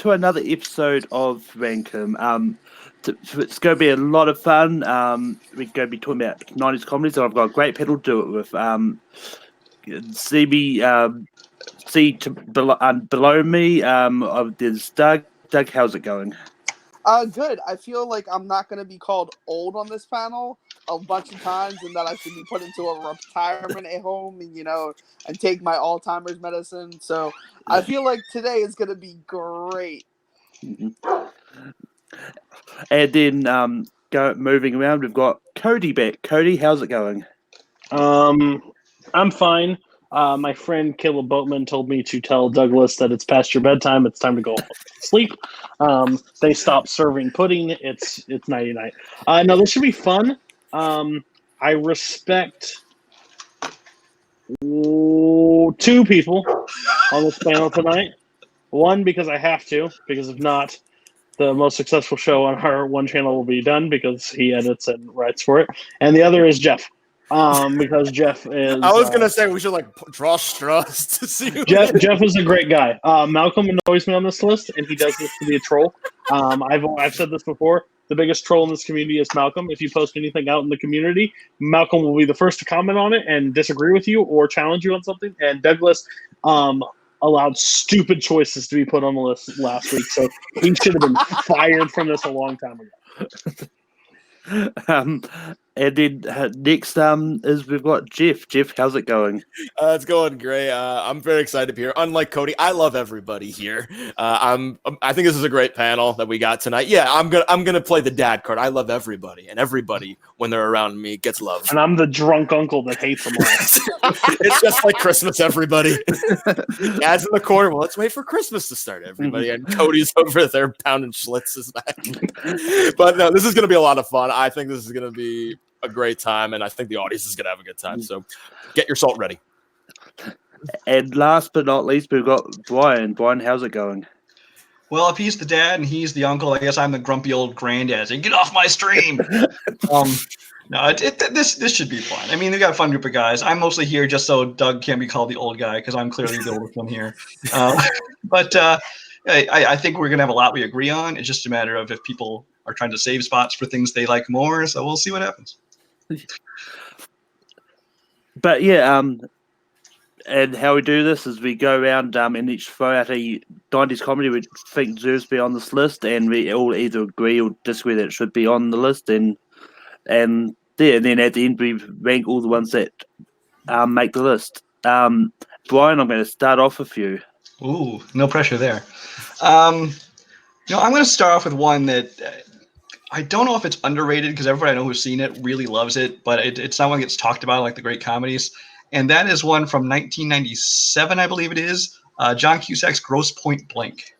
to another episode of Rankum. It's going to be a lot of fun. We're going to be talking about 90s comedies, and I've got a great panel to do it with. Below me, there's Doug. Doug, how's it going? Good. I feel like I'm not going to be called old on this panel a bunch of times, and that I should be put into a retirement at home, and take my Alzheimer's medicine. So I feel like today is going to be great. And then moving around, we've got Cody back. Cody, how's it going? I'm fine. My friend Caleb Boatman told me to tell Douglas that it's past your bedtime. It's time to go sleep. They stopped serving pudding. It's nighty-night. No, this should be fun. I respect two people on this panel tonight. One, because I have to, because if not, the most successful show on our one channel will be done because he edits and writes for it. And the other is Jeff. Because Jeff is. I was gonna say we should draw straws to see. Jeff is a great guy. Malcolm annoys me on this list, and he does this to be a troll. I've said this before. The biggest troll in this community is Malcolm. If you post anything out in the community, Malcolm will be the first to comment on it and disagree with you or challenge you on something. And Douglas allowed stupid choices to be put on the list last week, so he should have been fired from this a long time ago. And then next is we've got Jeff. Jeff, how's it going? It's going great. I'm very excited to be here. Unlike Cody, I love everybody here. I think this is a great panel that we got tonight. Yeah, I'm gonna play the dad card. I love everybody, and everybody when they're around me gets love. And I'm the drunk uncle that hates them all. It's just like Christmas, everybody. Dad's in the corner. Well, let's wait for Christmas to start, everybody. And Cody's over there pounding Schlitz's back. But no, this is gonna be a lot of fun. I think this is gonna be a great time, and I think the audience is going to have a good time. So get your salt ready. And last but not least, we've got Brian. Brian, how's it going? Well, if he's the dad and he's the uncle, I guess I'm the grumpy old granddad saying, "Get off my stream." No, this should be fun. I mean, we got a fun group of guys. I'm mostly here just so Doug can't be called the old guy because I'm clearly the oldest one here. But I think we're going to have a lot we agree on. It's just a matter of if people are trying to save spots for things they like more. So we'll see what happens. But yeah, and how we do this is we go around and each throw out a 90s comedy we think deserves to be on this list, and we all either agree or disagree that it should be on the list, and then at the end we rank all the ones that make the list. Brian, I'm going to start off with you. Ooh, no pressure there. I'm going to start off with one that I don't know if it's underrated because everybody I know who's seen it really loves it, but it's not one that gets talked about like the great comedies. And that is one from 1997, I believe it is, John Cusack's Grosse Pointe Blank.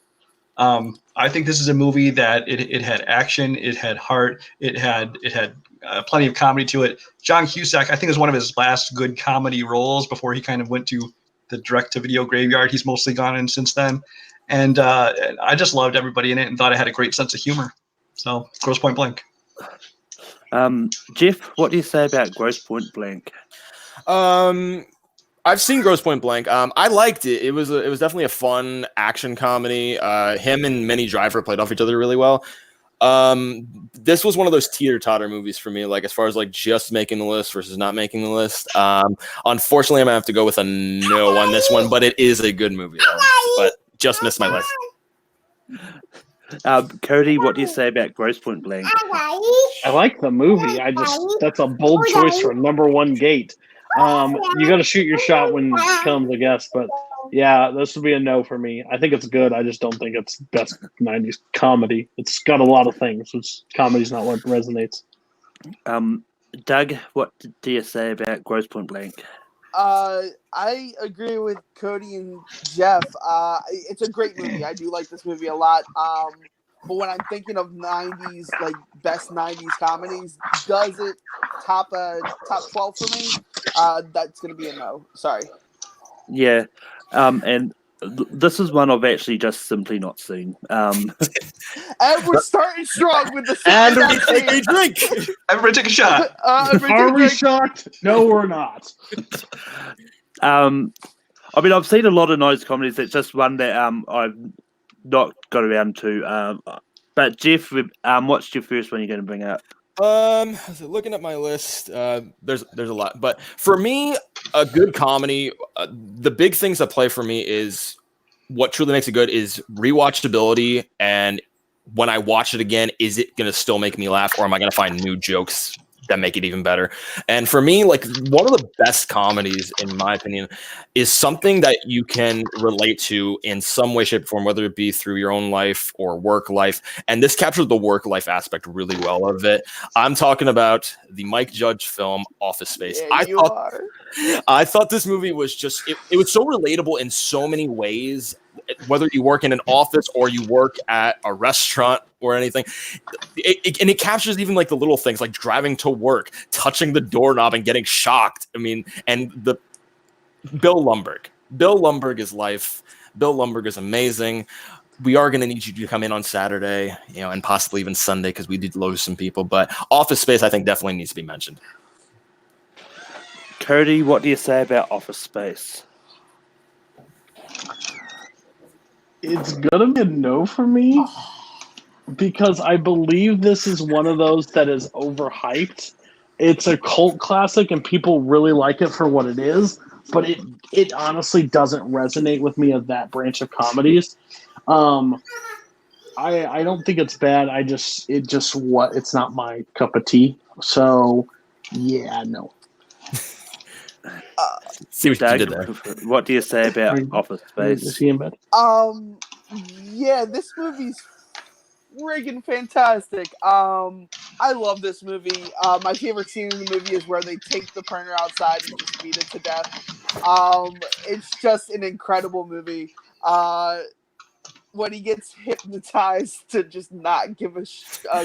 I think this is a movie that it had action, it had heart, it had plenty of comedy to it. John Cusack, I think, is one of his last good comedy roles before he kind of went to the direct-to-video graveyard he's mostly gone in since then. And I just loved everybody in it and thought it had a great sense of humor. So, Grosse Pointe Blank. Jeff, what do you say about Grosse Pointe Blank? I've seen Grosse Pointe Blank. I liked it. It was definitely a fun action comedy. Him and Minnie Driver played off each other really well. This was one of those teeter-totter movies for me, like as far as like just making the list versus not making the list. Unfortunately, I'm gonna have to go with a no on this one, but it is a good movie. But just missed my list. Cody, what do you say about Grosse Pointe Blank? I like the movie. That's a bold choice for number one gate. You got to shoot your shot when it comes, I guess. But yeah, this would be a no for me. I think it's good. I just don't think it's best 90s comedy. It's got a lot of things. Comedy's not what resonates. Doug, what do you say about Grosse Pointe Blank? I agree with Cody and Jeff. It's a great movie. I do like this movie a lot. But when I'm thinking of 90s, like best 90s comedies, does it top 12 for me? That's going to be a no. Sorry. Yeah. And this is one I've actually just simply not seen. And we're starting strong with the and we take a drink. Everybody take a shot. Are we shocked? No, we're not. I mean, I've seen a lot of 90s comedies. It's just one that not got around to. But Jeff, what's your first one you're going to bring up? So looking at my list, there's a lot, but for me, a good comedy, the big things that play for me is what truly makes it good is rewatchability, and when I watch it again, is it going to still make me laugh, or am I going to find new jokes that make it even better? And for me, like one of the best comedies, in my opinion, is something that you can relate to in some way, shape, or form, whether it be through your own life or work life. And this captures the work life aspect really well of it. I'm talking about the Mike Judge film Office Space. I thought this movie was just it was so relatable in so many ways, whether you work in an office or you work at a restaurant or anything. And it captures even like the little things like driving to work, touching the doorknob and getting shocked. I mean, and the Bill Lumberg is life. Bill Lumberg is amazing. We are going to need you to come in on Saturday, and possibly even Sunday, because we did lose some people. But Office Space, I think, definitely needs to be mentioned. Cody, what do you say about Office Space? It's gonna be a no for me because I believe this is one of those that is overhyped. It's a cult classic and people really like it for what it is, but it honestly doesn't resonate with me of that branch of comedies. I don't think it's bad. It's not my cup of tea. So yeah, no. See what Doug, you did there. What do you say about Office Space? Is he in bed? Yeah, this movie's friggin' fantastic. I love this movie. My favorite scene in the movie is where they take the printer outside and just beat it to death. It's just an incredible movie. When he gets hypnotized to just not give a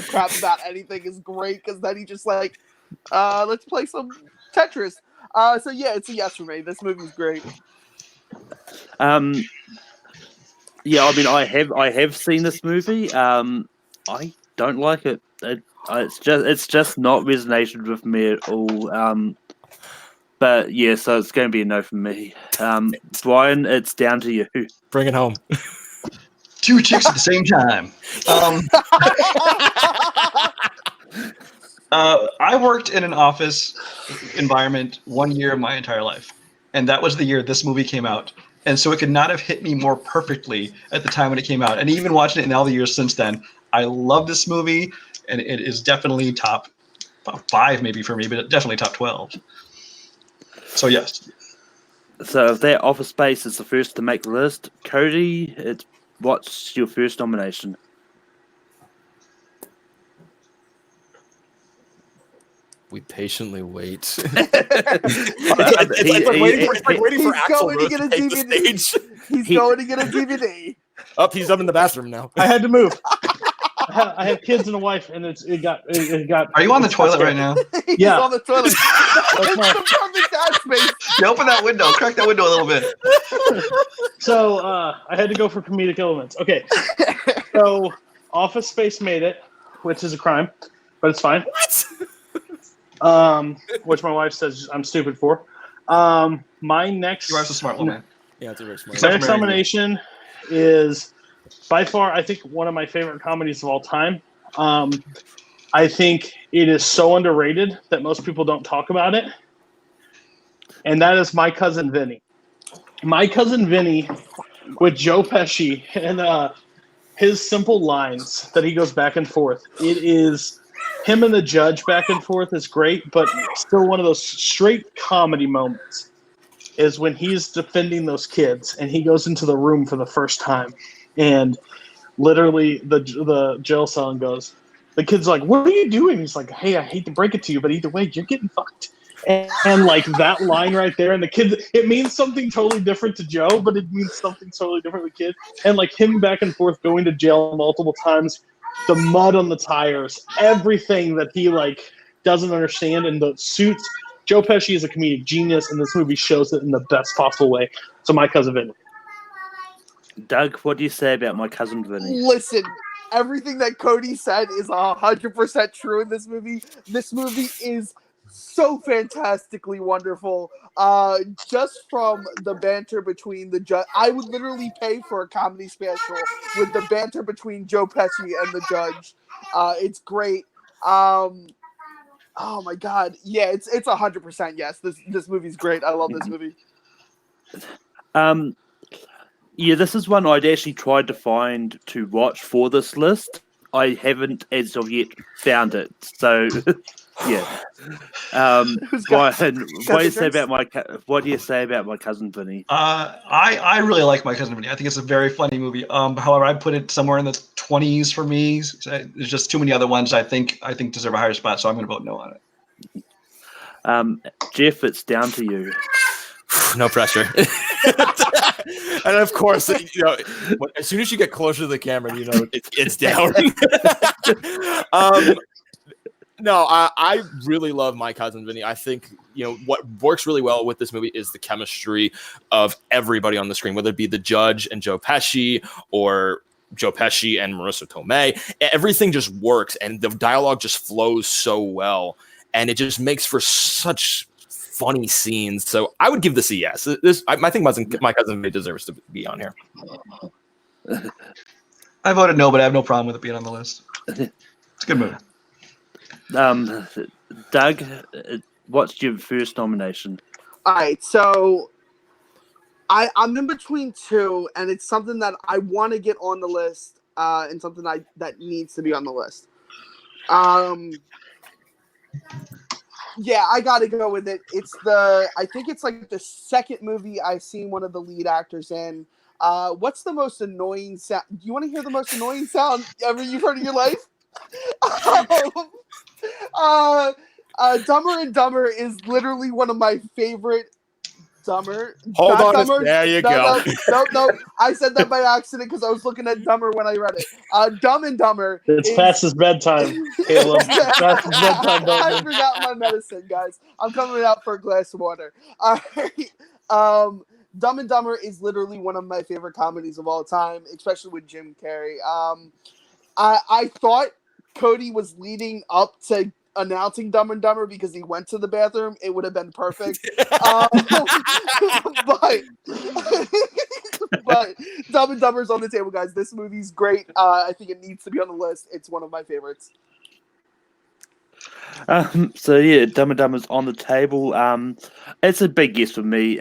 crap about anything is great, because then he just like, let's play some Tetris. So yeah, it's a yes for me. This movie's great. Yeah, I mean, I have seen this movie. I don't like it. It's just not resonated with me at all. But yeah, so it's going to be a no from me. Brian, it's down to you. Bring it home. Two chicks at the same time. I worked in an office environment 1 year of my entire life, and that was the year this movie came out. And so it could not have hit me more perfectly at the time when it came out. And even watching it in all the years since then, I love this movie, and it is definitely top 5 maybe for me, but definitely top 12. So yes. So if that Office Space is the first to make the list, Cody, what's your first nomination? We patiently wait. It's like waiting for Axl going to get a take the DVD. stage. He's going to get a DVD. Oh, he's up in the bathroom now. I had to move. I have kids and a wife, and it got. Are you on the toilet right now? He's Yeah. on the toilet. It's the perfect dad space. You open that window. Crack that window a little bit. So I had to go for comedic elements. Okay. So Office Space made it, which is a crime, but it's fine. What? Which my wife says I'm stupid for. My next. Your wife's a smart woman. Yeah, it's a very smart. Except next for Mary. nomination is by far, I think, one of my favorite comedies of all time. I think it is so underrated that most people don't talk about it. And that is My Cousin Vinny. My Cousin Vinny with Joe Pesci and his simple lines that he goes back and forth. It is him and the judge back and forth is great, but still one of those straight comedy moments is when he's defending those kids and he goes into the room for the first time and literally the jail cell and goes, the kid's like, what are you doing? He's like, hey, I hate to break it to you, but either way, you're getting fucked. And like that line right there, and the kid, it means something totally different to Joe, but it means something totally different to the kid. And like him back and forth going to jail multiple times, the mud on the tires, everything that he like doesn't understand, and the suits. Joe Pesci is a comedic genius, and this movie shows it in the best possible way. So My Cousin Vinny. Doug, what do you say about My Cousin Vinny? Listen, everything that Cody said is 100% true in this movie. This movie is so fantastically wonderful. Just from the banter between the judge, I would literally pay for a comedy special with the banter between Joe Pesci and the judge. It's great. Oh my god, yeah, it's 100% yes. This movie's great. I love this movie. Yeah, this is one I'd actually tried to find to watch for this list. I haven't as of yet found it. So, yeah. Brian, what do you say about my cousin Vinny? I really like My Cousin Vinny. I think it's a very funny movie. However, I put it somewhere in the 20s for me. There's just too many other ones I think deserve a higher spot, so I'm going to vote no on it. Jeff, it's down to you. No pressure. And of course, as soon as you get closer to the camera, it's down. No, I really love My Cousin Vinny. I think, what works really well with this movie is the chemistry of everybody on the screen, whether it be the judge and Joe Pesci or Joe Pesci and Marissa Tomei. Everything just works, and the dialogue just flows so well, and it just makes for such funny scenes. So I would give this a yes. I think My Cousin Vinny deserves to be on here. I voted no, but I have no problem with it being on the list. It's a good movie. Doug, what's your first nomination? All right, so I'm in between two, and it's something that I want to get on the list, and something that needs to be on the list. Yeah, I gotta go with it. I think it's like the second movie I've seen one of the lead actors in. What's the most annoying sound? Do you want to hear the most annoying sound ever you've heard in your life? Dumber and Dumber is literally one of my favorite. Dumber. Hold on. Dumber. There you go. No. I said that by accident because I was looking at Dumber when I read it. Dumb and Dumber. It's past his bedtime, Caleb. Past his bedtime, I forgot my medicine, guys. I'm coming out for a glass of water. All right. Dumb and Dumber is literally one of my favorite comedies of all time, especially with Jim Carrey. I thought Cody was leading up to announcing Dumb and Dumber because he went to the bathroom. It would have been perfect. But Dumb and Dumber's on the table, guys. This movie's great. I think it needs to be on the list. It's one of my favorites. So yeah, Dumb and Dumber's on the table. It's a big yes for me.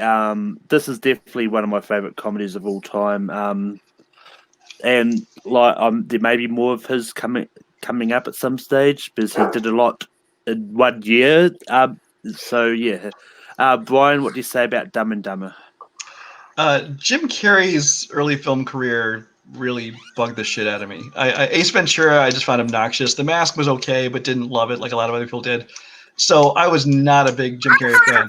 This is definitely one of my favorite comedies of all time. And there may be more of his coming up at some stage because he did a lot in 1 year. So yeah, Brian, what do you say about Dumb and Dumber? Jim Carrey's early film career really bugged the shit out of me. Ace Ventura, I just found obnoxious. The Mask was okay, but didn't love it like a lot of other people did. So I was not a big Jim Carrey fan.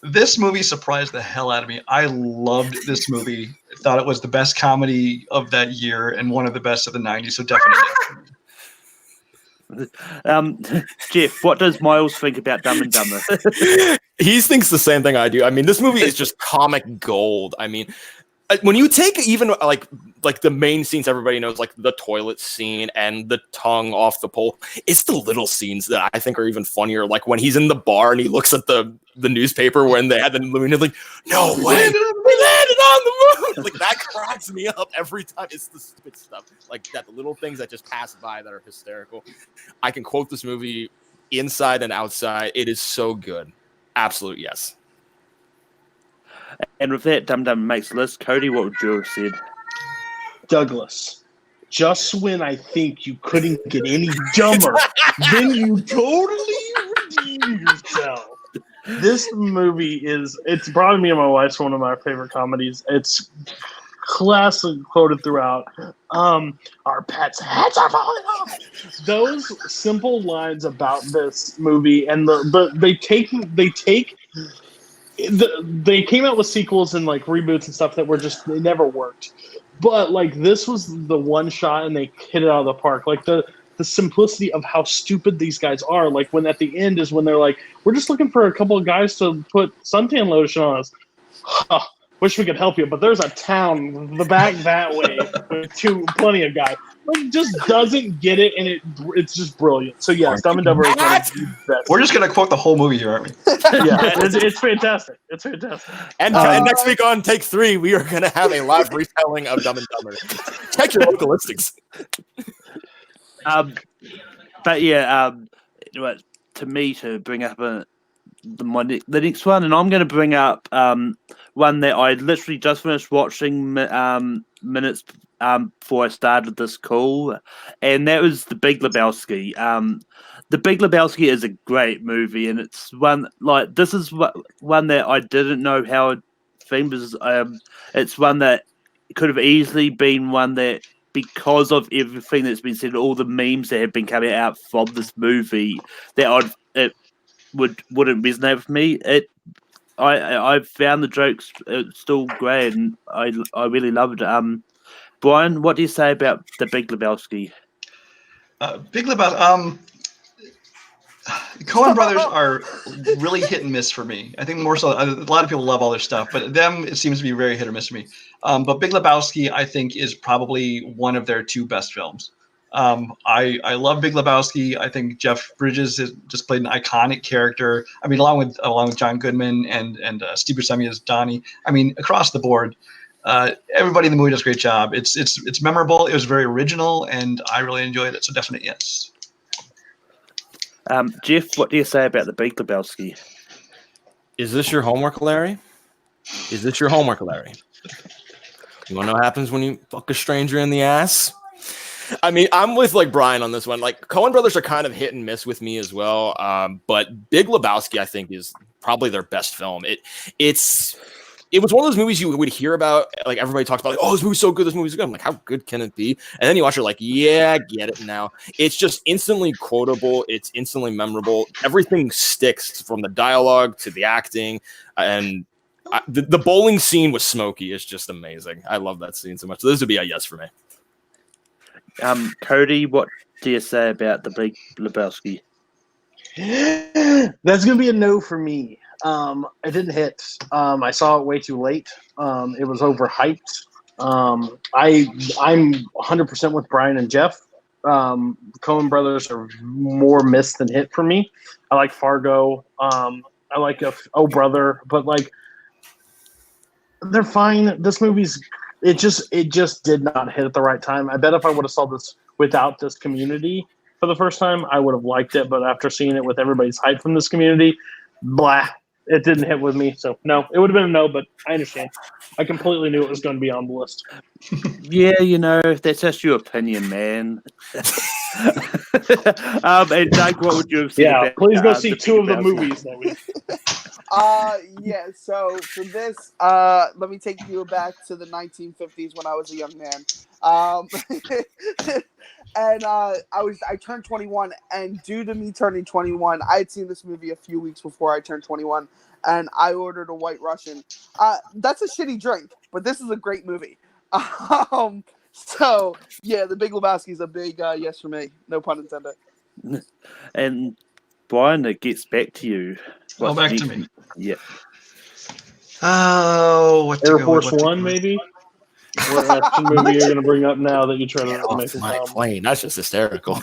This movie surprised the hell out of me. I loved this movie. Thought it was the best comedy of that year and one of the best of the 90s, so definitely. Jeff, what does Miles think about Dumb and Dumber? He thinks the same thing I do. I mean, this movie is just comic gold. I mean, when you take even like the main scenes everybody knows, like the toilet scene and the tongue off the pole, it's the little scenes that I think are even funnier. Like when he's in the bar and he looks at the newspaper when they had the moon, he's like, "No way, we landed on the moon!" Like that cracks me up every time. It's the stupid stuff like that, the little things that just pass by that are hysterical. I can quote this movie inside and outside. It is so good. Absolute yes. And with that, Dumb Dumber makes the list. Cody, what would you have said? Douglas, just when I think you couldn't get any dumber, then you totally redeem yourself. This movie it's probably me and my wife's one of my favorite comedies. It's classically quoted throughout. Our pets' heads are falling off. Those simple lines about this movie, and they came out with sequels and like reboots and stuff that were just, they never worked. But like this was the one shot and they hit it out of the park. Like the simplicity of how stupid these guys are. Like when at the end is when they're like, we're just looking for a couple of guys to put suntan lotion on us. Huh. wish we could help you, but there's a town the back that way with plenty of guys. Like, just doesn't get it, and it's just brilliant. So yes, Dumb and Dumber is one of the best. We're just gonna quote the whole movie here, aren't we? Yeah, it's fantastic. It's fantastic. And next week on Take 3, we are going to have a live retelling of Dumb and Dumber. Check your local listings. But yeah, to me to bring up the next one, and I'm going to bring up one that I literally just finished watching minutes before I started this call, and that was The Big Lebowski. The Big Lebowski is a great movie, and it's one this is one that I didn't know how it filmed. It's one that could have easily been one that, because of everything that's been said, all the memes that have been coming out from this movie, that it wouldn't resonate with me. I found the jokes still great, and I really loved it. Brian, what do you say about The Big Lebowski? Big Lebowski. Coen brothers are really hit and miss for me. I think more so. A lot of people love all their stuff, but them, it seems to be very hit or miss for me. But Big Lebowski, I think, is probably one of their two best films. I love Big Lebowski. I think Jeff Bridges has just played an iconic character. I mean, along with John Goodman and Steve Buscemi as Donnie. I mean, across the board, everybody in the movie does a great job. It's memorable. It was very original, and I really enjoyed it. So definite yes. Jeff, what do you say about The Big Lebowski? Is this your homework, Larry? Is this your homework, Larry? You want to know what happens when you fuck a stranger in the ass? I mean, I'm with Brian on this one. Coen brothers are kind of hit and miss with me as well. But Big Lebowski, I think, is probably their best film. It was one of those movies you would hear about, everybody talks about, oh, this movie's so good, this movie's so good. I'm like, how good can it be? And then you watch it, yeah, I get it now. It's just instantly quotable. It's instantly memorable. Everything sticks, from the dialogue to the acting. And the bowling scene with Smokey is just amazing. I love that scene so much. So this would be a yes for me. Cody, what do you say about The Big Lebowski? That's going to be a no for me. It didn't hit. I saw it way too late. It was overhyped. I'm 100% with Brian and Jeff. Coen brothers are more miss than hit for me. I like Fargo. I like Oh Brother, but they're fine. This movie's it just did not hit at the right time. I bet if I would have saw this without this community for the first time, I would have liked it. But after seeing it with everybody's hype from this community, blah. It didn't hit with me, so no. It would have been a no, but I understand. I completely knew it was going to be on the list. Yeah, that's just your opinion, man. And Doug, what would you have said? Yeah, please go see two of the Lebowski? movies that week. Yeah, so for this, let me take you back to the 1950s when I was a young man. And I turned 21, and due to me turning 21, I had seen this movie a few weeks before I turned 21, and I ordered a White Russian. That's a shitty drink, but this is a great movie. So yeah, The Big Lebowski is a big yes for me. No pun intended. And Brian, it gets back to you. Well, back to me. Yeah. Oh, what Air Force One, maybe? What action movie you're going to bring up now that you try to make my plane. That's just hysterical.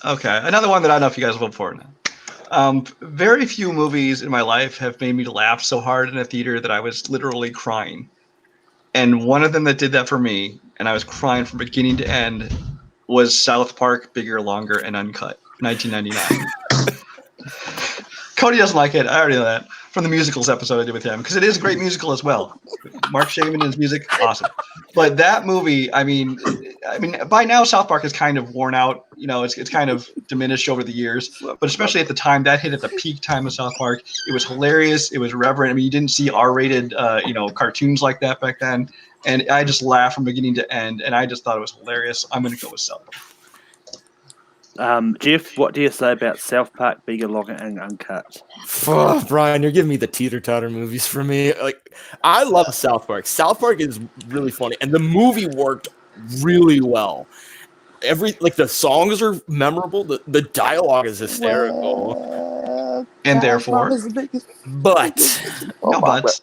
Okay, another one that I don't know if you guys will vote for now. Very few movies in my life have made me laugh so hard in a theater that I was literally crying. And one of them that did that for me, and I was crying from beginning to end, was South Park, Bigger, Longer, and Uncut, 1999. Cody doesn't like it. I already know that from the musicals episode I did with him, because it is a great musical as well. Mark Shaman and his music, awesome. But that movie, I mean, by now South Park is kind of worn out. It's kind of diminished over the years. But especially at the time, that hit at the peak time of South Park. It was hilarious. It was irreverent. I mean, you didn't see R-rated, cartoons like that back then. And I just laughed from beginning to end, and I just thought it was hilarious. I'm going to go with South Park. Jeff, what do you say about South Park, Bigger, Longer, and Uncut? Oh, Brian, you're giving me the teeter-totter movies for me. I love South Park. South Park is really funny, and the movie worked really well. The songs are memorable. The dialogue is hysterical. And therefore, but no buts.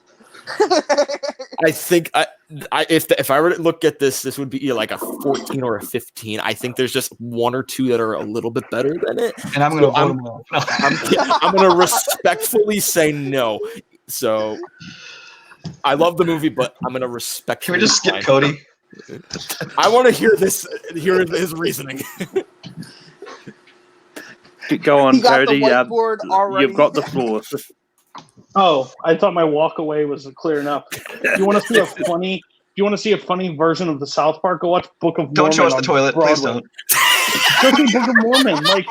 I think if I were to look at this would be like a 14 or a 15. I think there's just one or two that are a little bit better than it. And I'm going to vote them all. No. I'm going to respectfully say no. So I love the movie, but I'm going to respect. Can we just skip Cody? I want to hear his reasoning. Go on, He got Cody. the whiteboard already. You've got the floor. Oh, I thought my walk away was clear enough. Do you want to see a funny? Do you want to see a funny version of the South Park? Go watch Book of Mormon. Don't show us the on toilet, Broadway. please don't. Go see Book of Mormon. Like,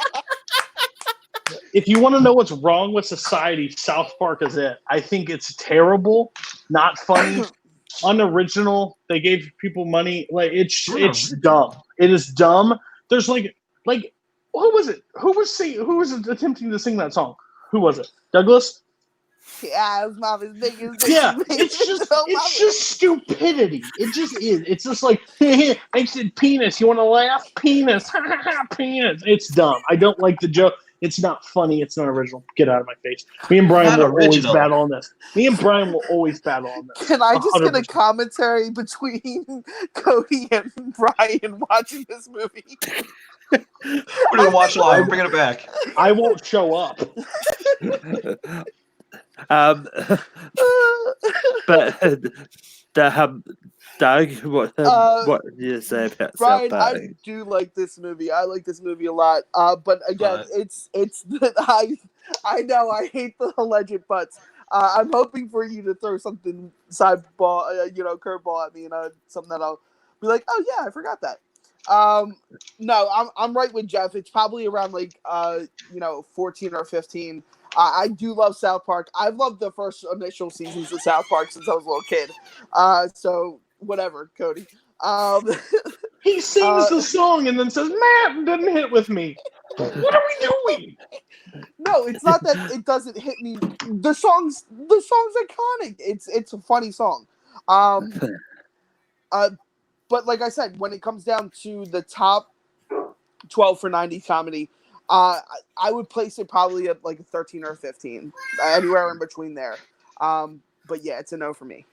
if you want to know what's wrong with society, South Park is it. I think it's terrible, not funny, unoriginal. They gave people money. Like, it's dumb. It is dumb. There's like who was it? Who was attempting to sing that song? Who was it? Douglas? Yeah, his mouth is big as Yeah, it's just stupidity. It just is. It's just like, I said penis. You want to laugh? Penis. Penis. It's dumb. I don't like the joke. It's not funny. It's not original. Get out of my face. Me and Brian will always battle on this. Can I just 100%. Get a commentary between Cody and Brian watching this movie? We're going to watch live. Bring it back. I won't show up. But Doug, what do you say about Brian? South Park? I do like this movie. I like this movie a lot. But again, it's I know I hate the alleged butts. I'm hoping for you to throw something curveball at me, and something that I'll be like, oh yeah, I forgot that. No, I'm right with Jeff. It's probably around 14 or 15. I do love South Park. I've loved the first initial seasons of South Park since I was a little kid. So whatever, Cody. He sings the song and then says, "Matt didn't hit with me." What are we doing? No, it's not that it doesn't hit me. The song's iconic. It's a funny song. But like I said, when it comes down to the top 12 for 90s comedy, I would place it probably at like a 13 or a 15, anywhere in between there. But yeah, it's a no for me.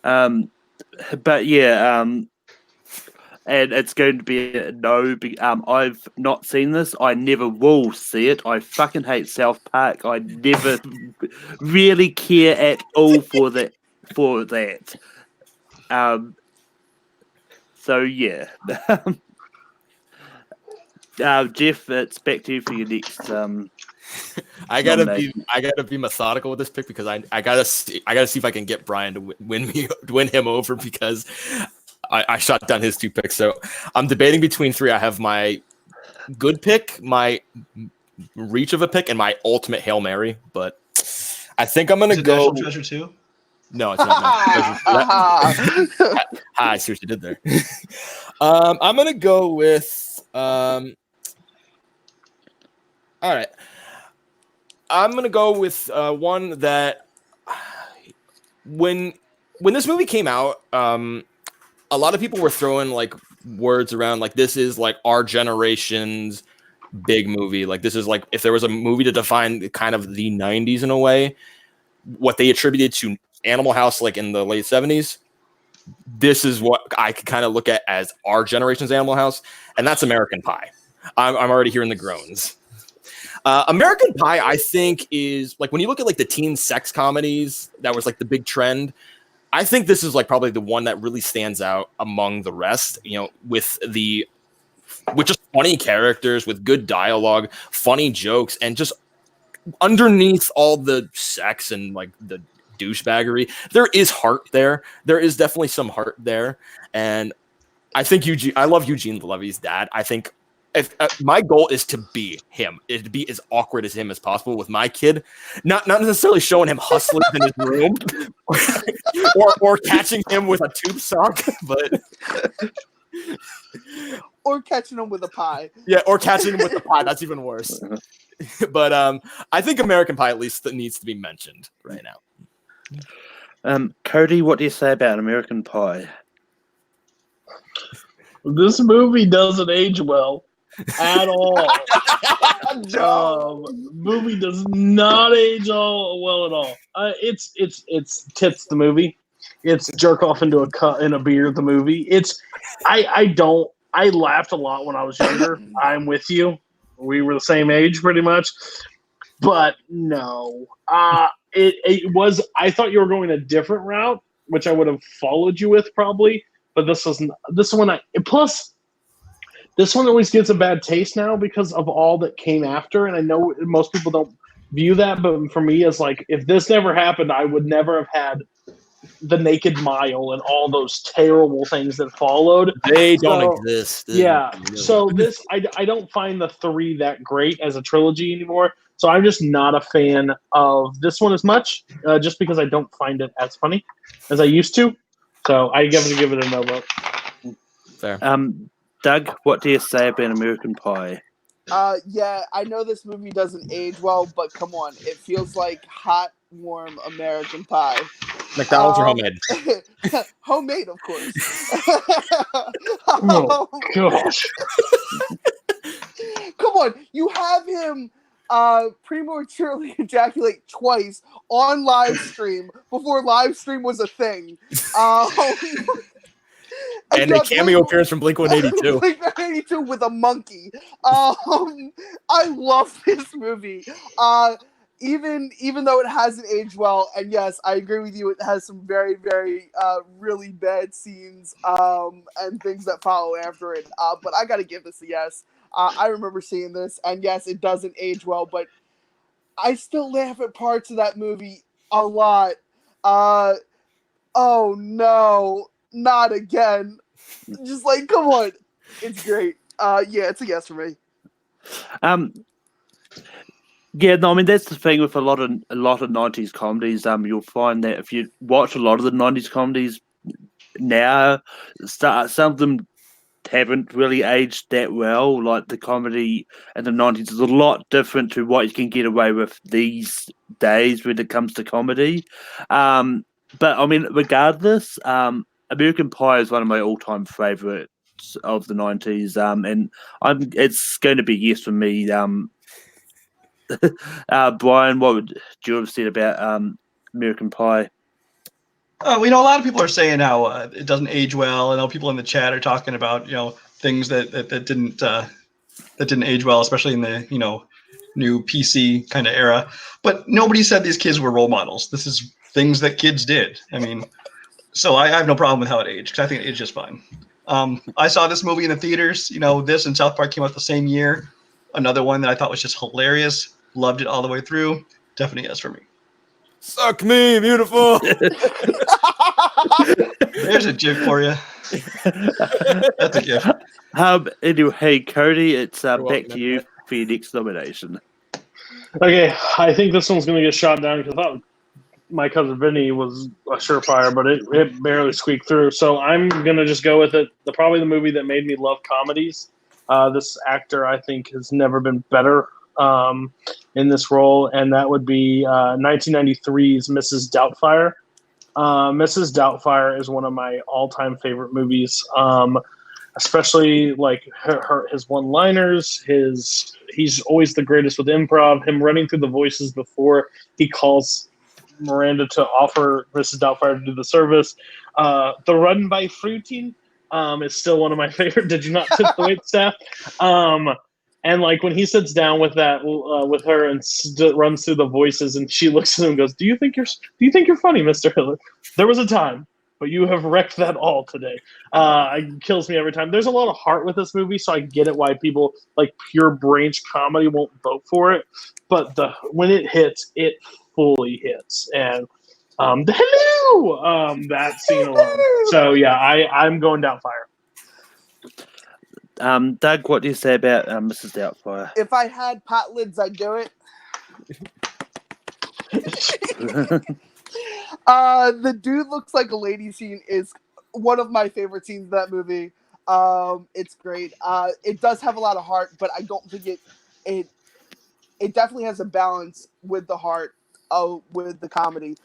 But yeah, and it's going to be a no. I've not seen this. I never will see it. I fucking hate South Park. I never really care at all for that. So yeah. Jeff, it's back to you for your next. I gotta be methodical with this pick because I gotta see if I can get Brian to win him over because I shot down his two picks. So I'm debating between three. I have my good pick, my reach of a pick, and my ultimate Hail Mary. But I think I'm gonna go. National Treasure 2? No, it's not. I see what you did there. I'm gonna go with. All right. I'm gonna go with one that when this movie came out, a lot of people were throwing like words around like this is like our generation's big movie. Like this is like if there was a movie to define kind of the 90s in a way, what they attributed to Animal House like in the late 70s. This is what I could kind of look at as our generation's Animal House, and that's American Pie. I'm already hearing the groans. American Pie, I think, is like when you look at like the teen sex comedies, that was like the big trend. I think this is like probably the one that really stands out among the rest, you know, with just funny characters, with good dialogue, funny jokes, and just underneath all the sex and like the douchebaggery, there is heart there. There is definitely some heart there. And I think I love Eugene Levy's dad. I think if my goal is to be him, is to be as awkward as him as possible with my kid, not necessarily showing him hustling in his room or catching him with a tube sock, but or catching him with a pie. Yeah, or catching him with a pie. That's even worse. But I think American Pie at least needs to be mentioned right now. Cody, what do you say about American Pie? This movie doesn't age well. at all. No. Movie does not age well at all. It's tits the movie. It's jerk off into a cut in a beer the movie. I laughed a lot when I was younger. I'm with you. We were the same age pretty much, but no. It was. I thought you were going a different route, which I would have followed you with probably. But this one. Plus, this one always gets a bad taste now because of all that came after, and I know most people don't view that, but for me, it's like if this never happened, I would never have had the Naked Mile and all those terrible things that followed. They don't exist. Yeah. So this, I don't find the 3 that great as a trilogy anymore. So I'm just not a fan of this one as much, just because I don't find it as funny as I used to. So I give it a no vote. Fair. Doug, what do you say about American Pie? Yeah, I know this movie doesn't age well, but come on, it feels like hot, warm American pie. McDonald's or homemade? Homemade, of course. Oh gosh! Come on, you have him prematurely ejaculate twice on live stream before live stream was a thing. And a cameo appearance from Blink-182. Blink-182 with a monkey. I love this movie. Even though it hasn't aged well, and yes, I agree with you, it has some very, very really bad scenes and things that follow after it. But I gotta give this a yes. I remember seeing this, and yes, it doesn't age well, but I still laugh at parts of that movie a lot. Oh no, not again. Just like, come on. It's great. Yeah, it's a yes for me. Yeah, no, I mean that's the thing with a lot of 90s comedies. You'll find that if you watch a lot of the 90s comedies now, some of them haven't really aged that well. Like the comedy in the 90s is a lot different to what you can get away with these days when it comes to comedy. But I mean, regardless, American Pie is one of my all-time favorites of the 90s. And it's going to be yes for me. Brian, what would you have said about American Pie? We know a lot of people are saying how it doesn't age well. I know people in the chat are talking about things that didn't age well, especially in the new PC kind of era. But nobody said these kids were role models. This is things that kids did. I mean, so I have no problem with how it aged because I think it aged just fine. I saw this movie in the theaters. This and South Park came out the same year. Another one that I thought was just hilarious. Loved it all the way through. Definitely yes for me. Suck me, beautiful. There's a gif for you. That's a gift. Anyway, hey Cody, it's back welcome, to you for your next nomination. Okay, I think this one's going to get shot down because I thought My Cousin Vinny was a surefire, but it barely squeaked through. So I'm going to just go with it. Probably the movie that made me love comedies. This actor, I think, has never been better in this role, and that would be 1993's Mrs. Doubtfire. Mrs. Doubtfire is one of my all-time favorite movies, especially like his one-liners. He's always the greatest with improv. Him running through the voices before he calls Miranda to offer Mrs. Doubtfire to do the service. The run by fruiting is still one of my favorite. Did you not tip the wait staff? And like when he sits down with that with her and runs through the voices, and she looks at him and goes, "Do you think you're funny, Mr. Hiller? There was a time, but you have wrecked that all today." It kills me every time. There's a lot of heart with this movie, so I get it why people like pure brains comedy won't vote for it. But when it hits, it fully hits, and the hello, that scene alone. So yeah, I'm going Doubtfire. Doug, what do you say about Mrs. Doubtfire? If I had pot lids, I'd do it. The dude looks like a lady scene is one of my favorite scenes of that movie. It's great. It does have a lot of heart, but I don't think it definitely has a balance with the heart with the comedy.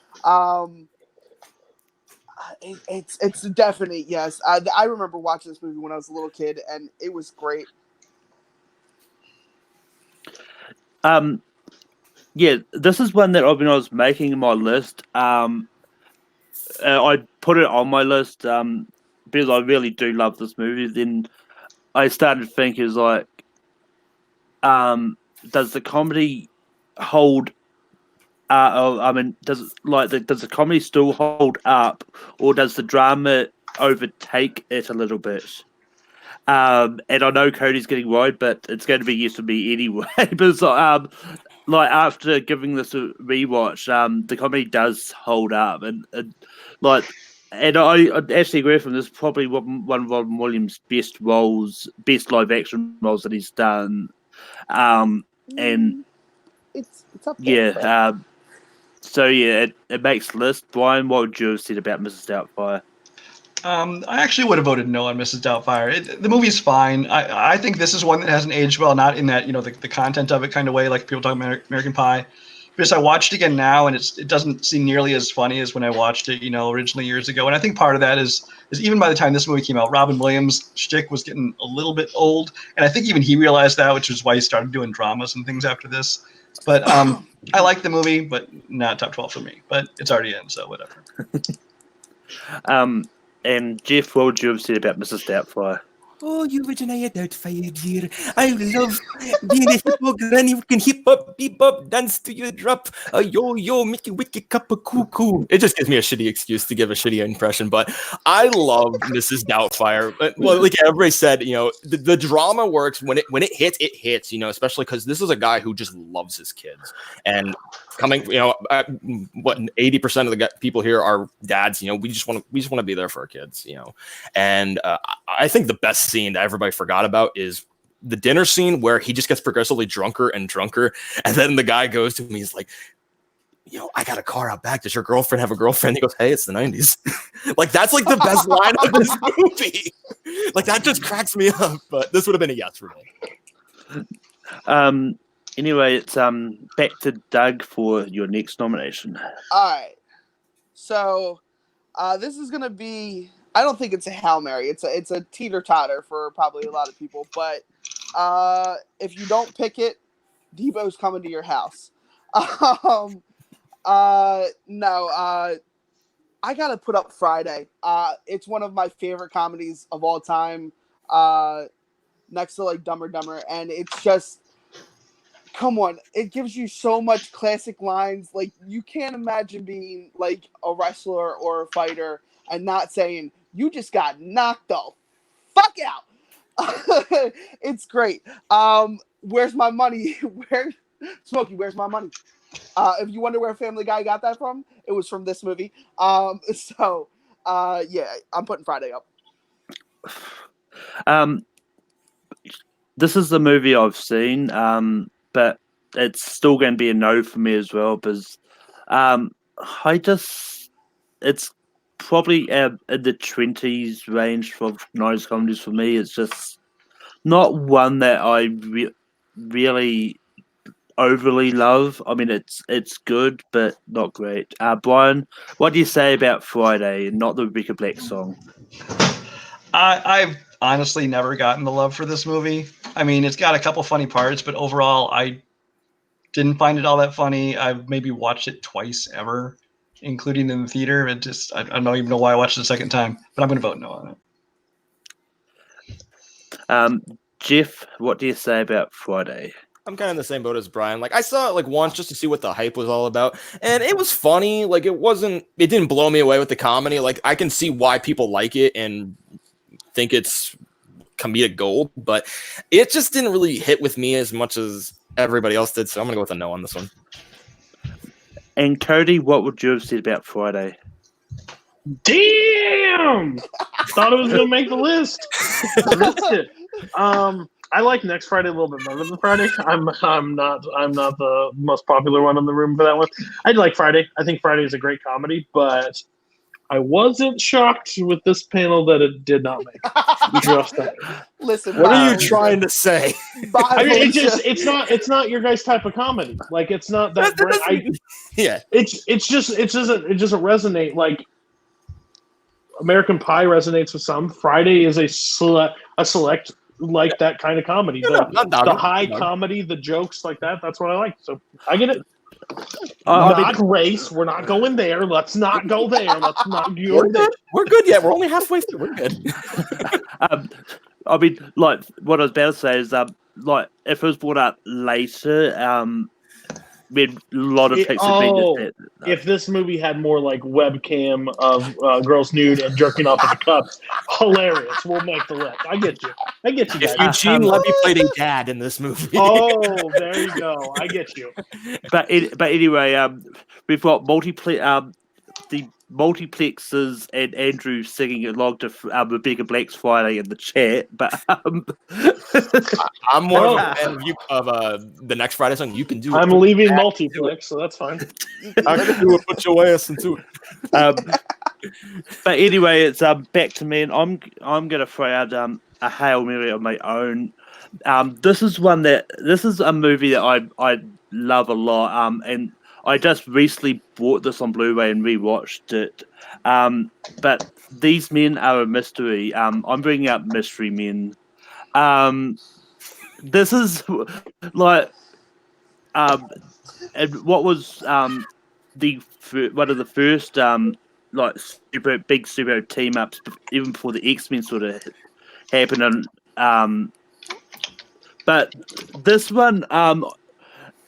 It's definitely yes. I remember watching this movie when I was a little kid, and it was great. Yeah, this is one that when I was making my list, I put it on my list because I really do love this movie. Then I started thinking, like, does the comedy hold? Does the comedy still hold up, or does the drama overtake it a little bit? And I know Cody's getting worried, but it's going to be yes for me anyway. But like after giving this a rewatch, the comedy does hold up, and I actually agree with him. This is probably one of Robin Williams' best live action roles that he's done. And it's up there. yeah, so yeah, it makes the list. Brian, what would you have said about Mrs. Doubtfire? I actually would have voted no on Mrs. Doubtfire. The movie's fine. I think this is one that hasn't aged well, not in that, the content of it kind of way, like people talk about American Pie. Because I watched it again now, and it doesn't seem nearly as funny as when I watched it, originally years ago. And I think part of that is even by the time this movie came out, Robin Williams' shtick was getting a little bit old. And I think even he realized that, which is why he started doing dramas and things after this. But I like the movie, but not top 12 for me. But it's already in, so whatever. And Jeff, what would you have said about Mrs. Doubtfire? Oh, you Virginia Doubtfire, dear. I love being a hippo granny who can hip up, beep up, dance to your drop. Yo, make a wicked cup of cuckoo. It just gives me a shitty excuse to give a shitty impression, but I love Mrs. Doubtfire. Well, like everybody said, the drama works when it hits, especially because this is a guy who just loves his kids. And coming, 80% of the people here are dads. We just want to be there for our kids, And I think the best scene that everybody forgot about is the dinner scene where he just gets progressively drunker and drunker, and then the guy goes to him, he's like, I got a car out back. Does your girlfriend have a girlfriend? He goes, hey, it's the 90s. Like, that's like the best line of this movie. Like, that just cracks me up. But this would have been a yes for me. Anyway, it's back to Doug for your next nomination. All right. So this is gonna be. I don't think it's a Hail Mary. It's a teeter-totter for probably a lot of people. But if you don't pick it, Debo's coming to your house. No. I gotta put up Friday. It's one of my favorite comedies of all time. Next to like Dumb and Dumber, and it's just. Come on, it gives you so much classic lines. Like, you can't imagine being like a wrestler or a fighter and not saying, you just got knocked the fuck out. It's great. Where's my money? Smokey, where's my money? If you wonder where Family Guy got that from, it was from this movie. Yeah, I'm putting Friday up. This is the movie I've seen, but it's still going to be a no for me as well, because it's probably in the 20s range for 90s comedies for me. It's just not one that I really overly love. I mean, it's good, but not great. Brian, what do you say about Friday, not the Rebecca Black song? I've honestly never gotten the love for this movie. I mean, it's got a couple funny parts, but overall, I didn't find it all that funny. I've maybe watched it twice ever, including in the theater. I don't even know why I watched it a second time, but I'm going to vote no on it. Jeff, what do you say about Friday? I'm kind of in the same boat as Brian. Like, I saw it like once just to see what the hype was all about, and it was funny. Like, it didn't blow me away with the comedy. Like, I can see why people like it and think it's comedic gold, but it just didn't really hit with me as much as everybody else did. So I'm gonna go with a no on this one. And Cody, what would you have said about Friday? Damn! Thought it was gonna make the list. Missed it. I like Next Friday a little bit better than Friday. I'm not the most popular one in the room for that one. I like Friday. I think Friday is a great comedy, but I wasn't shocked with this panel that it did not make. Listen, what are you trying to say? I mean, it's not your guys' type of comedy. Like, it's not that. Yeah, it doesn't resonate. Like, American Pie resonates with some. Friday is a select like that kind of comedy. Not The dogging, high not comedy, the jokes like that. That's what I like. So I get it. I Not race. We're not going there. Let's not go there. Let's not We're go there. good. We're good yet. We're only halfway through. We're good. I mean, like what I was about to say is, like if it was brought up later, when a lot of chicks have been. If this movie had more like webcam of girls nude and jerking off in the cups, hilarious. We'll make the list. I get you. If Guys. Eugene Levy played a dad in this movie. Oh, there you go. I get you. But anyway, we've got the multiplexes and Andrew singing along to Rebecca Black's Friday in the chat. But I'm more of a fan of the next Friday song. You can do it. I'm leaving multiplex, so that's fine. I can do it. Put your ass into it. But anyway, it's back to me, and I'm gonna throw out a Hail Mary of my own. This is a movie that I love a lot. And I just recently bought this on Blu-ray and rewatched it. But These Men Are a Mystery. I'm bringing up Mystery Men. This is like, and what was one of the first like big super team ups, even before the X-Men sort of happened. But this one,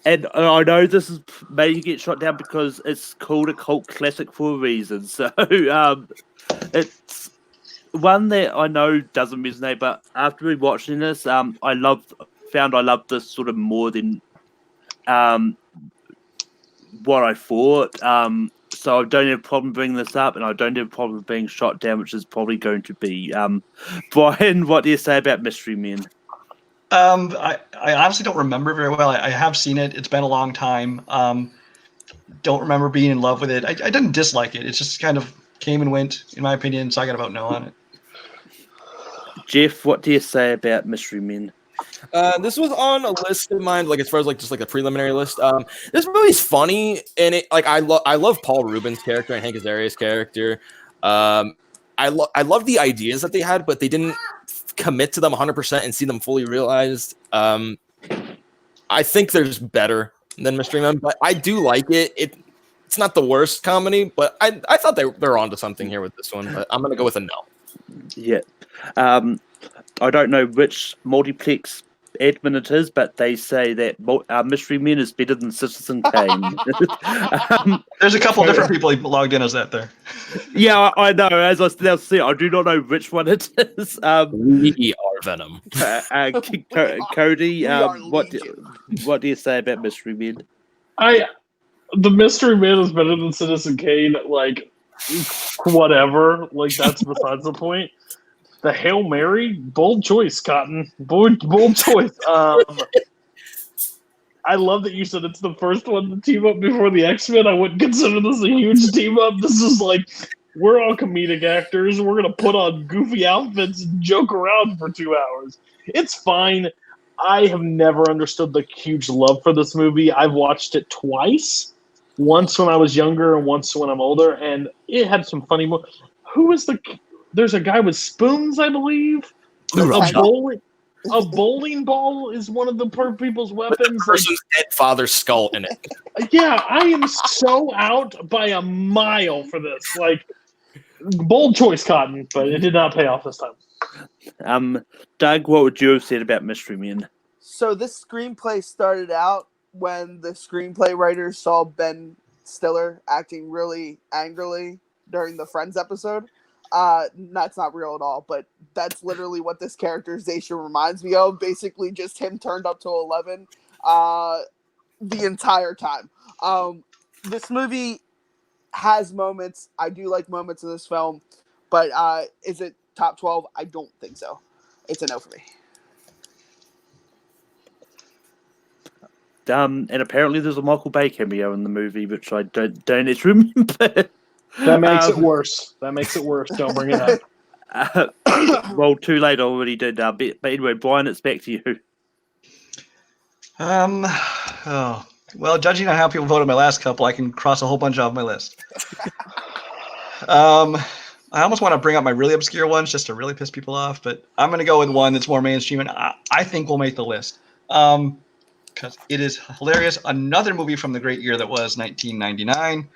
and I know this is maybe get shot down because it's called a cult classic for a reason. So it's one that I know doesn't resonate, but after rewatching this, I love this sort of more than what I thought. So I don't have a problem bringing this up, and I don't have a problem being shot down, which is probably going to be Brian. What do you say about Mystery Men? I honestly don't remember very well. I have seen it. It's been a long time. Don't remember being in love with it. I didn't dislike it. It just kind of came and went, in my opinion, so I got about no on it. Jeff, what do you say about Mystery Men? This was on a list of mine, like as far as like just like a preliminary list. This movie's funny, and it like I love Paul Rubens' character and Hank Azaria's character. I love the ideas that they had, but they didn't commit to them 100% and see them fully realized. I think there's better than Mystery Men, but I do like it. It's not the worst comedy, but I thought they're onto something here with this one. But I'm gonna go with a no. Yeah. I don't know which multiplex admin it is, but they say that Mystery Men is better than Citizen Kane. There's a couple different people logged in as that there. Yeah, I know. As I now see, I do not know which one it is. We are Venom. Cody, what do you say about Mystery Men? The Mystery Man is better than Citizen Kane. Like, whatever. Like, that's besides the point. The Hail Mary, bold choice, Cotton. Bold choice. I love that you said it's the first one to team up before the X-Men. I wouldn't consider this a huge team up. This is like, we're all comedic actors. We're going to put on goofy outfits and joke around for 2 hours. It's fine. I have never understood the huge love for this movie. I've watched it twice. Once when I was younger and once when I'm older. And it had some funny moments. There's a guy with spoons, I believe. A bowling ball is one of the poor people's weapons. With the person's dead father's skull in it. Yeah, I am so out by a mile for this. Like, bold choice, Cotton, but it did not pay off this time. Doug, what would you have said about Mystery Men? So this screenplay started out when the screenplay writers saw Ben Stiller acting really angrily during the Friends episode. That's not real at all, but that's literally what this characterization reminds me of. Basically, just him turned up to 11 the entire time. This movie has moments. I do like moments in this film, but is it top 12? I don't think so. It's a no for me. And apparently there's a Michael Bay cameo in the movie, which I don't remember. That makes it worse. Don't bring it up. Well, too late. I already did. But anyway, Brian, it's back to you. Well, judging on how people voted my last couple, I can cross a whole bunch off my list. I almost want to bring up my really obscure ones just to really piss people off, but I'm going to go with one that's more mainstream and I think will make the list. Because it is hilarious. Another movie from the great year that was 1999.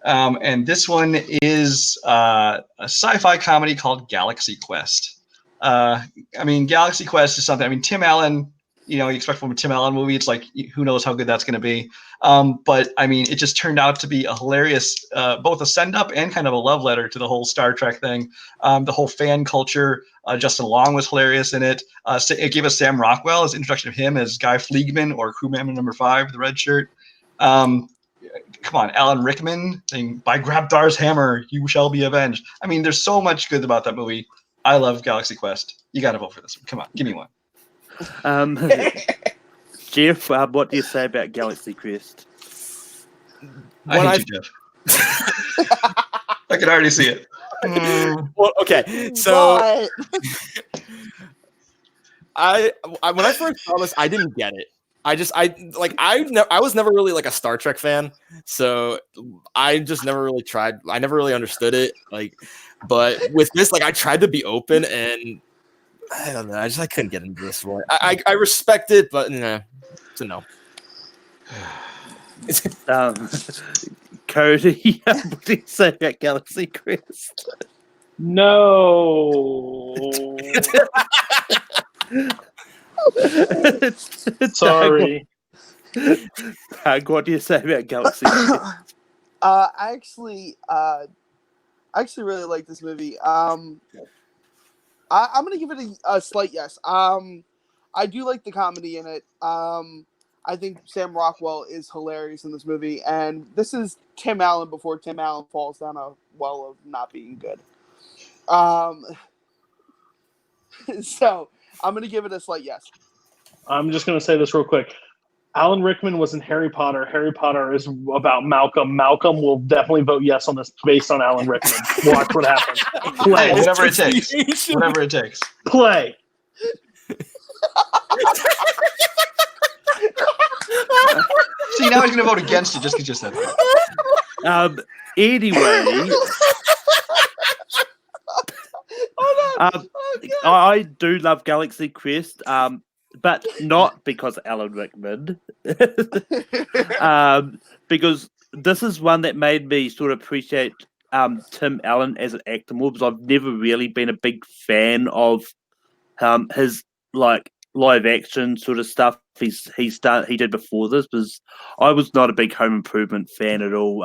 And this one is a sci-fi comedy called Galaxy Quest. Galaxy Quest is something. Tim Allen, you expect from a Tim Allen movie, it's like, who knows how good that's going to be. But it just turned out to be a hilarious, both a send-up and kind of a love letter to the whole Star Trek thing. The whole fan culture. Justin Long was hilarious in it. It gave us Sam Rockwell, as introduction of him as Guy Fleegman, or crewman number 5, the red shirt. Come on, Alan Rickman saying, "By Grabthar's hammer, you shall be avenged." There's so much good about that movie. I love Galaxy Quest. You got to vote for this one. Come on, give me one. Jeff, what do you say about Galaxy Quest? I hate you, Jeff. I can already see it. Well, okay, so I when I first saw this, I didn't get it. I was never really like a Star Trek fan, so I just never really tried. I never really understood it. But with this, I tried to be open, and I don't know. I couldn't get into this one. I respect it, but nah, it's a no. Cody, what do you say about Galaxy Quest? No. Sorry. Doug, what do you say about Galaxy Quest? I actually really like this movie. I'm gonna give it a slight yes. I do like the comedy in it. I think Sam Rockwell is hilarious in this movie, and this is Tim Allen before Tim Allen falls down a well of not being good. So I'm gonna give it a slight yes. I'm just gonna say this real quick. Alan Rickman was in Harry Potter. Harry Potter is about Malcolm. Malcolm will definitely vote yes on this based on Alan Rickman. Watch what happens. Play. Whatever it takes. Whatever it takes. Play. See, now he's going to vote against it just because you said that. Anyway, I do love Galaxy Quest, but not because of Alan Rickman. Because this is one that made me sort of appreciate Tim Allen as an actor more, because I've never really been a big fan of his live action sort of stuff he did before this, because I was not a big Home Improvement fan at all.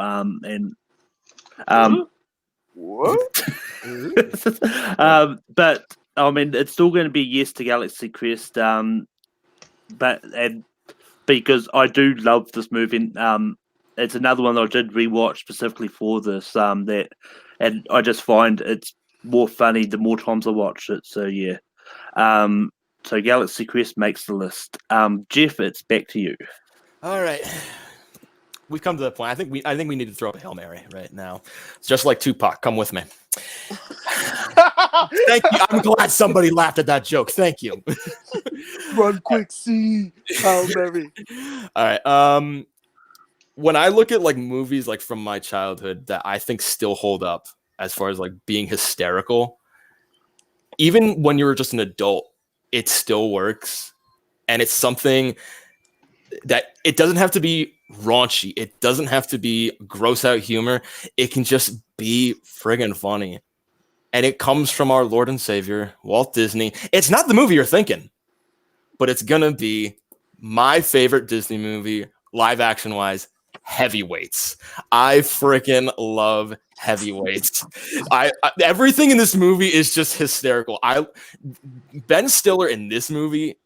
What? But it's still going to be yes to Galaxy Quest. Because I do love this movie. It's another one that I did rewatch specifically for this. And I just find it's more funny the more times I watch it. So yeah. So Galaxy Quest makes the list. Jeff, it's back to you. All right. We've come to that point. I think we need to throw up a Hail Mary right now. It's just like Tupac. Come with me. Thank you. I'm glad somebody laughed at that joke. Thank you. Run quick, see Hail Mary. All right. When I look at movies from my childhood that I think still hold up as far as being hysterical, even when you were just an adult, it still works. And it's something that it doesn't have to be raunchy. It doesn't have to be gross out humor. It can just be friggin' funny. And it comes from our Lord and Savior, Walt Disney. It's not the movie you're thinking, but it's going to be my favorite Disney movie, live action wise, Heavyweights. I freaking love Heavyweights. Everything in this movie is just hysterical. Ben Stiller in this movie,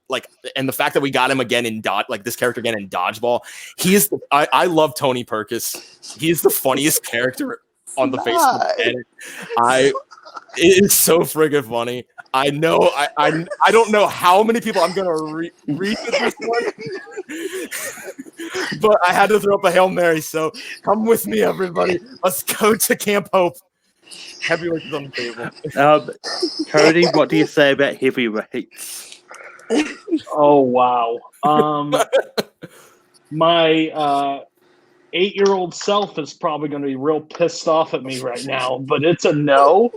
and the fact that we got him again in this character again in Dodgeball, I love Tony Perkis. He is the funniest character on the face of the planet. It is so friggin' funny. I know. I don't know how many people I'm gonna read this one, but I had to throw up a Hail Mary. So come with me, everybody. Let's go to Camp Hope. Heavyweights is on the table. Cody, what do you say about Heavyweights? Oh wow. My 8-year-old self is probably going to be real pissed off at me right now, but it's a no.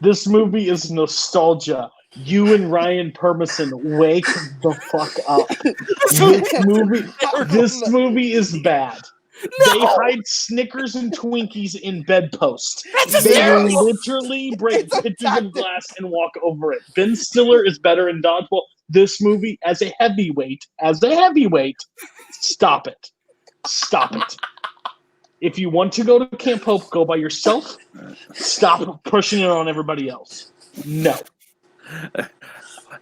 This movie is nostalgia. You and Ryan Permison, wake the fuck up. This movie is bad. They hide Snickers and Twinkies in bedposts. They literally break pitchers of glass and walk over it. Ben Stiller is better in Dodgeball. This movie, as a heavyweight, stop it. Stop it. If you want to go to Camp Hope, go by yourself. Stop pushing it on everybody else. No.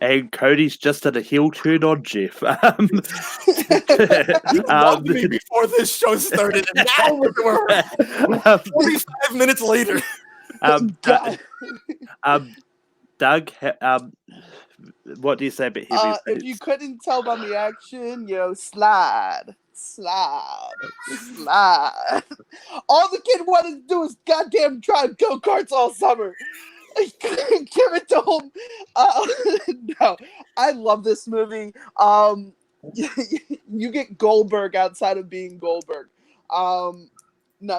And Cody's just at a heel turn on Jeff. You loved me before this show started, and now we're 45 minutes later. Doug, what do you say about heavy? If you couldn't tell by the action, slide. All the kid wanted to do is goddamn drive go-karts all summer. Give it to him. No, I love this movie. You get Goldberg outside of being Goldberg. No,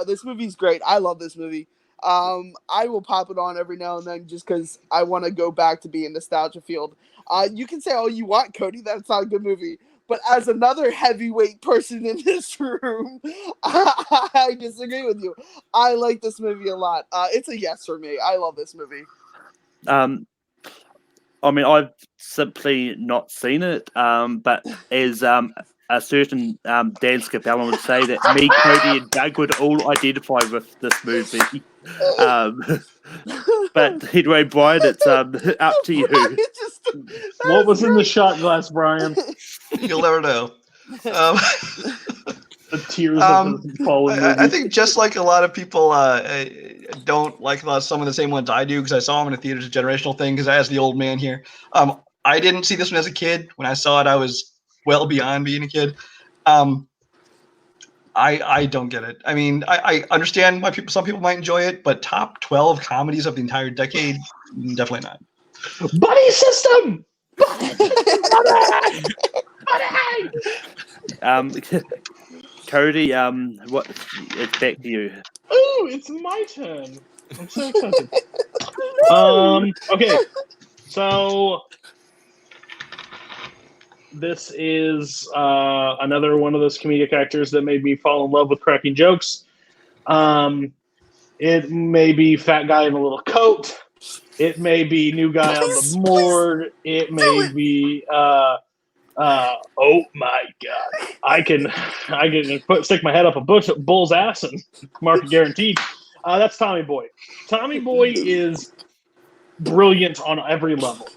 this movie's great. I love this movie. I will pop it on every now and then just because I want to go back to being nostalgia field. You can say all you want, Cody. That's not a good movie. But as another heavyweight person in this room, I disagree with you. I like this movie a lot. It's a yes for me. I love this movie. I mean, I've simply not seen it, but as a certain Dan Scapella would say, that me, Cody, and Doug would all identify with this movie. But anyway, Brian, it's up to you. What was in the shot glass, Brian? You'll never know. The tears of the fallen movie. I think just like a lot of people don't like some of the same ones I do because I saw them in a theater. It's a generational thing because I was the old man here. I didn't see this one as a kid. When I saw it, I was well beyond being a kid. I don't get it. I mean, I understand why some people might enjoy it, but top 12 comedies of the entire decade, definitely not. Buddy system! Cody, what? It's back to you. Ooh, it's my turn. I'm so excited. Okay, so this is another one of those comedic actors that made me fall in love with cracking jokes. It may be fat guy in a little coat. It may be new guy on the morgue. It may be oh my god! I can stick my head up a bull's ass and mark it guaranteed. That's Tommy Boy. Tommy Boy is brilliant on every level.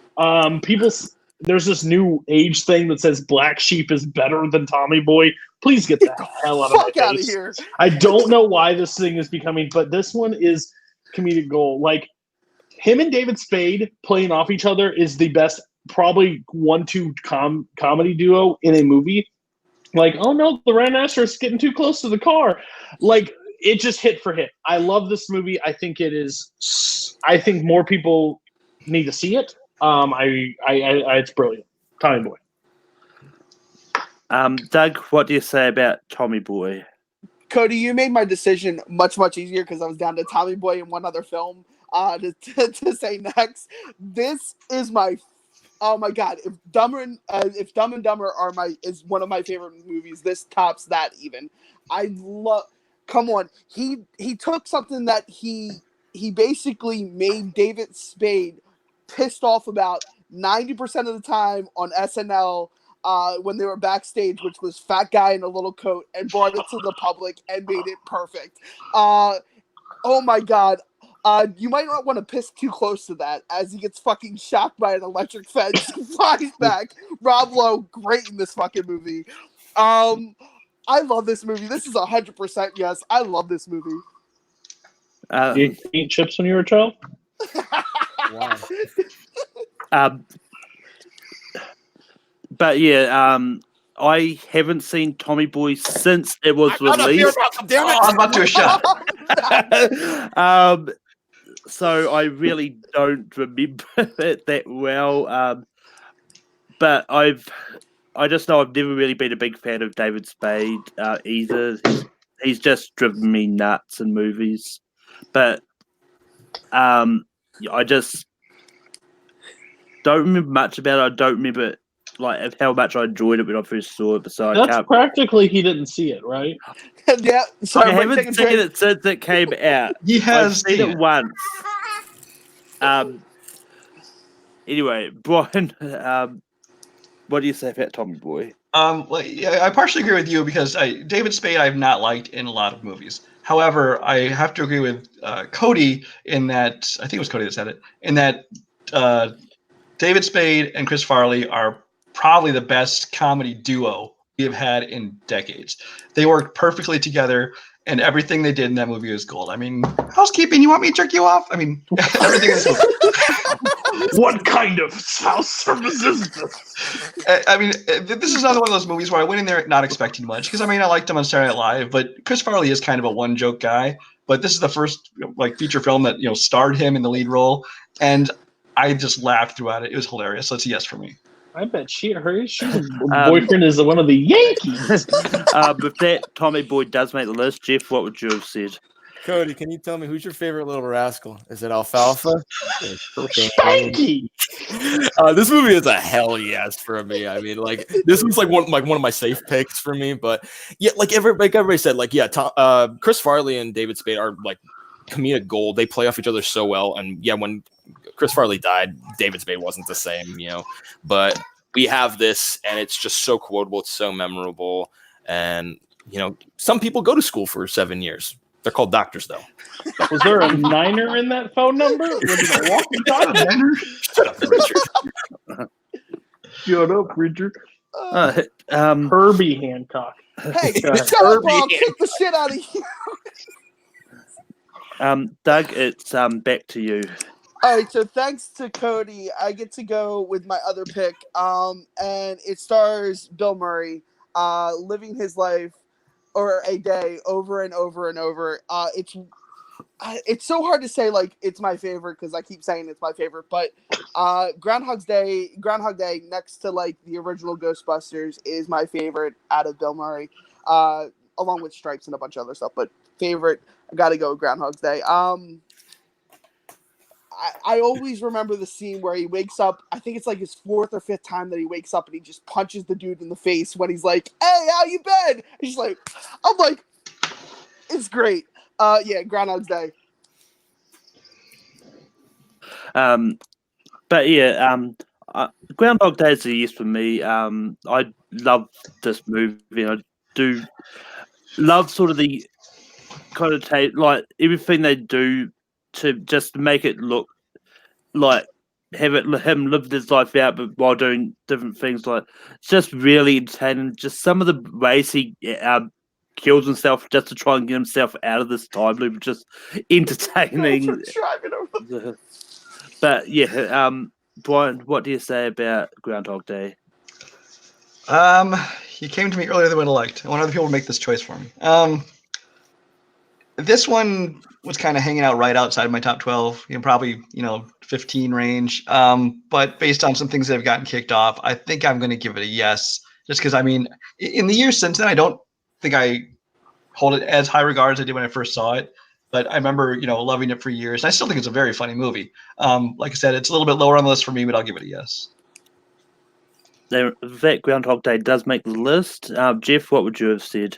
There's this new age thing that says Black Sheep is better than Tommy Boy. Please get the hell out of my face. Here. I don't know why this thing is becoming, but this one is comedic gold. Like him and David Spade playing off each other is the best, probably 1-2 comedy duo in a movie. Like, oh no, the rhinoceros is getting too close to the car. Like, it just hit for hit. I love this movie. I think more people need to see it. It's brilliant. Tommy Boy. Doug, what do you say about Tommy Boy? Cody, you made my decision much easier because I was down to Tommy Boy and one other film to say next. This is oh my god! If Dumb and Dumber is one of my favorite movies, this tops that even. I love. Come on, he took something that he basically made David Spade pissed off about 90% of the time on SNL when they were backstage, which was fat guy in a little coat, and brought it to the public and made it perfect. Oh my god. You might not want to piss too close to that as he gets fucking shocked by an electric fence and flies back. Rob Lowe, great in this fucking movie. I love this movie. This is 100% yes. I love this movie. You eat chips when you were a child? Wow. But yeah, I haven't seen Tommy Boy since it was released. I'm about to shut up. So I really don't remember it that well. But I just know I've never really been a big fan of David Spade either. he's just driven me nuts in movies. But I just don't remember much about it. I don't remember like how much I enjoyed it when I first saw it. So I That's can't. practically he didn't see it, right? Yeah, sorry, I everybody haven't take a seen drink. it since it came out. He I've has seen seen it it. once. Anyway, Brian, what do you say about Tommy Boy? Well, yeah, I partially agree with you because David Spade I have not liked in a lot of movies. However, I have to agree with Cody in that I think it was Cody that said it in that David Spade and Chris Farley are probably the best comedy duo we have had in decades. They worked perfectly together, and everything they did in that movie was gold. I mean, housekeeping, you want me to jerk you off? I mean, everything is movie. What kind of house service is this? I mean, this is another one of those movies where I went in there not expecting much because I mean I liked him on Saturday Night Live, but Chris Farley is kind of a one joke guy. But this is the first like feature film that starred him in the lead role, and I just laughed throughout it. It was hilarious. So it's a yes for me. I bet she's boyfriend is one of the Yankees. If that Tommy Boy does make the list, Jeff, what would you have said? Cody, can you tell me who's your favorite little rascal? Is it Alfalfa? Spanky. This movie is a hell yes for me. I mean, like this was like one of my safe picks for me. But yeah, like everybody said, like yeah, Chris Farley and David Spade are like comedic gold. They play off each other so well. And yeah, when Chris Farley died, David Spade wasn't the same, But we have this, and it's just so quotable. It's so memorable, and some people go to school for 7 years. They're called doctors, though. Was there a niner in that phone number? Was it a walkie-talkie? Shut up, Richard. Shut up, Richard. Herbie Hancock. Hey, Go ahead. shut up, or I'll kick the shit out of you. Doug, it's back to you. All right, so thanks to Cody, I get to go with my other pick, and it stars Bill Murray, living his life or a day over and over and over. It's so hard to say like it's my favorite because I keep saying it's my favorite, but Groundhog Day next to like the original Ghostbusters is my favorite out of Bill Murray, along with Stripes and a bunch of other stuff. But favorite, I got to go with Groundhog Day. I always remember the scene where he wakes up. I think it's like his 4th or 5th time that he wakes up and he just punches the dude in the face when he's like, "Hey, how you been?" He's like, I'm like, it's great. Yeah, Groundhog Day. But yeah, Groundhog Day is a yes for me. I love this movie. I do love sort of the connotate, like everything they do to just make it look like him live his life out, but while doing different things. Like it's just really entertaining. Just some of the ways he kills himself just to try and get himself out of this time loop, just entertaining. But yeah, Brian, what do you say about Groundhog Day? He came to me earlier than I would have liked. I want other people to make this choice for me. This one was kind of hanging out right outside my top 12, probably 15 range. But based on some things that have gotten kicked off, I think I'm going to give it a yes. Just because, I mean, in the years since then, I don't think I hold it as high regard as I did when I first saw it. But I remember, loving it for years. I still think it's a very funny movie. Like I said, it's a little bit lower on the list for me, but I'll give it a yes. That Groundhog Day does make the list. Jeff, what would you have said?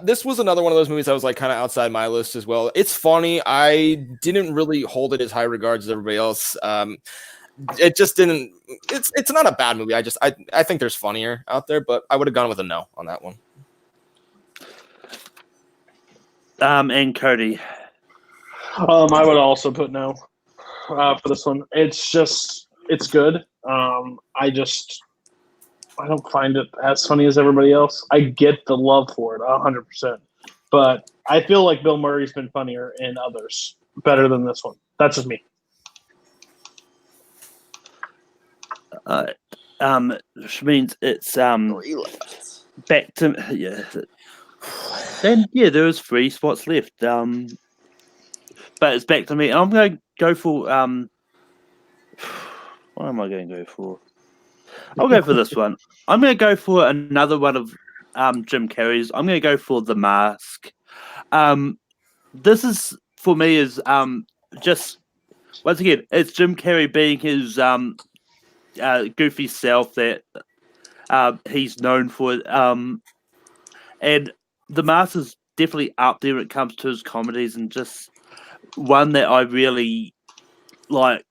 This was another one of those movies that was like kind of outside my list as well. It's funny. I didn't really hold it as high regards as everybody else. It just didn't. It's not a bad movie. I think there's funnier out there, but I would have gone with a no on that one. And Cody. I would also put no for this one. It's good. I don't find it as funny as everybody else. I get the love for it 100%, but I feel like Bill Murray's been funnier in others, better than this one. That's just me. Which means it's back to yeah. Then yeah, there was 3 spots left. But it's back to me. I'm going to go for what am I going to go for? I'll go for this one. I'm going to go for another one of Jim Carrey's. I'm going to go for The Mask. This is for me is just once again it's Jim Carrey being his goofy self that he's known for. And The Mask is definitely up there when it comes to his comedies, and just one that I really like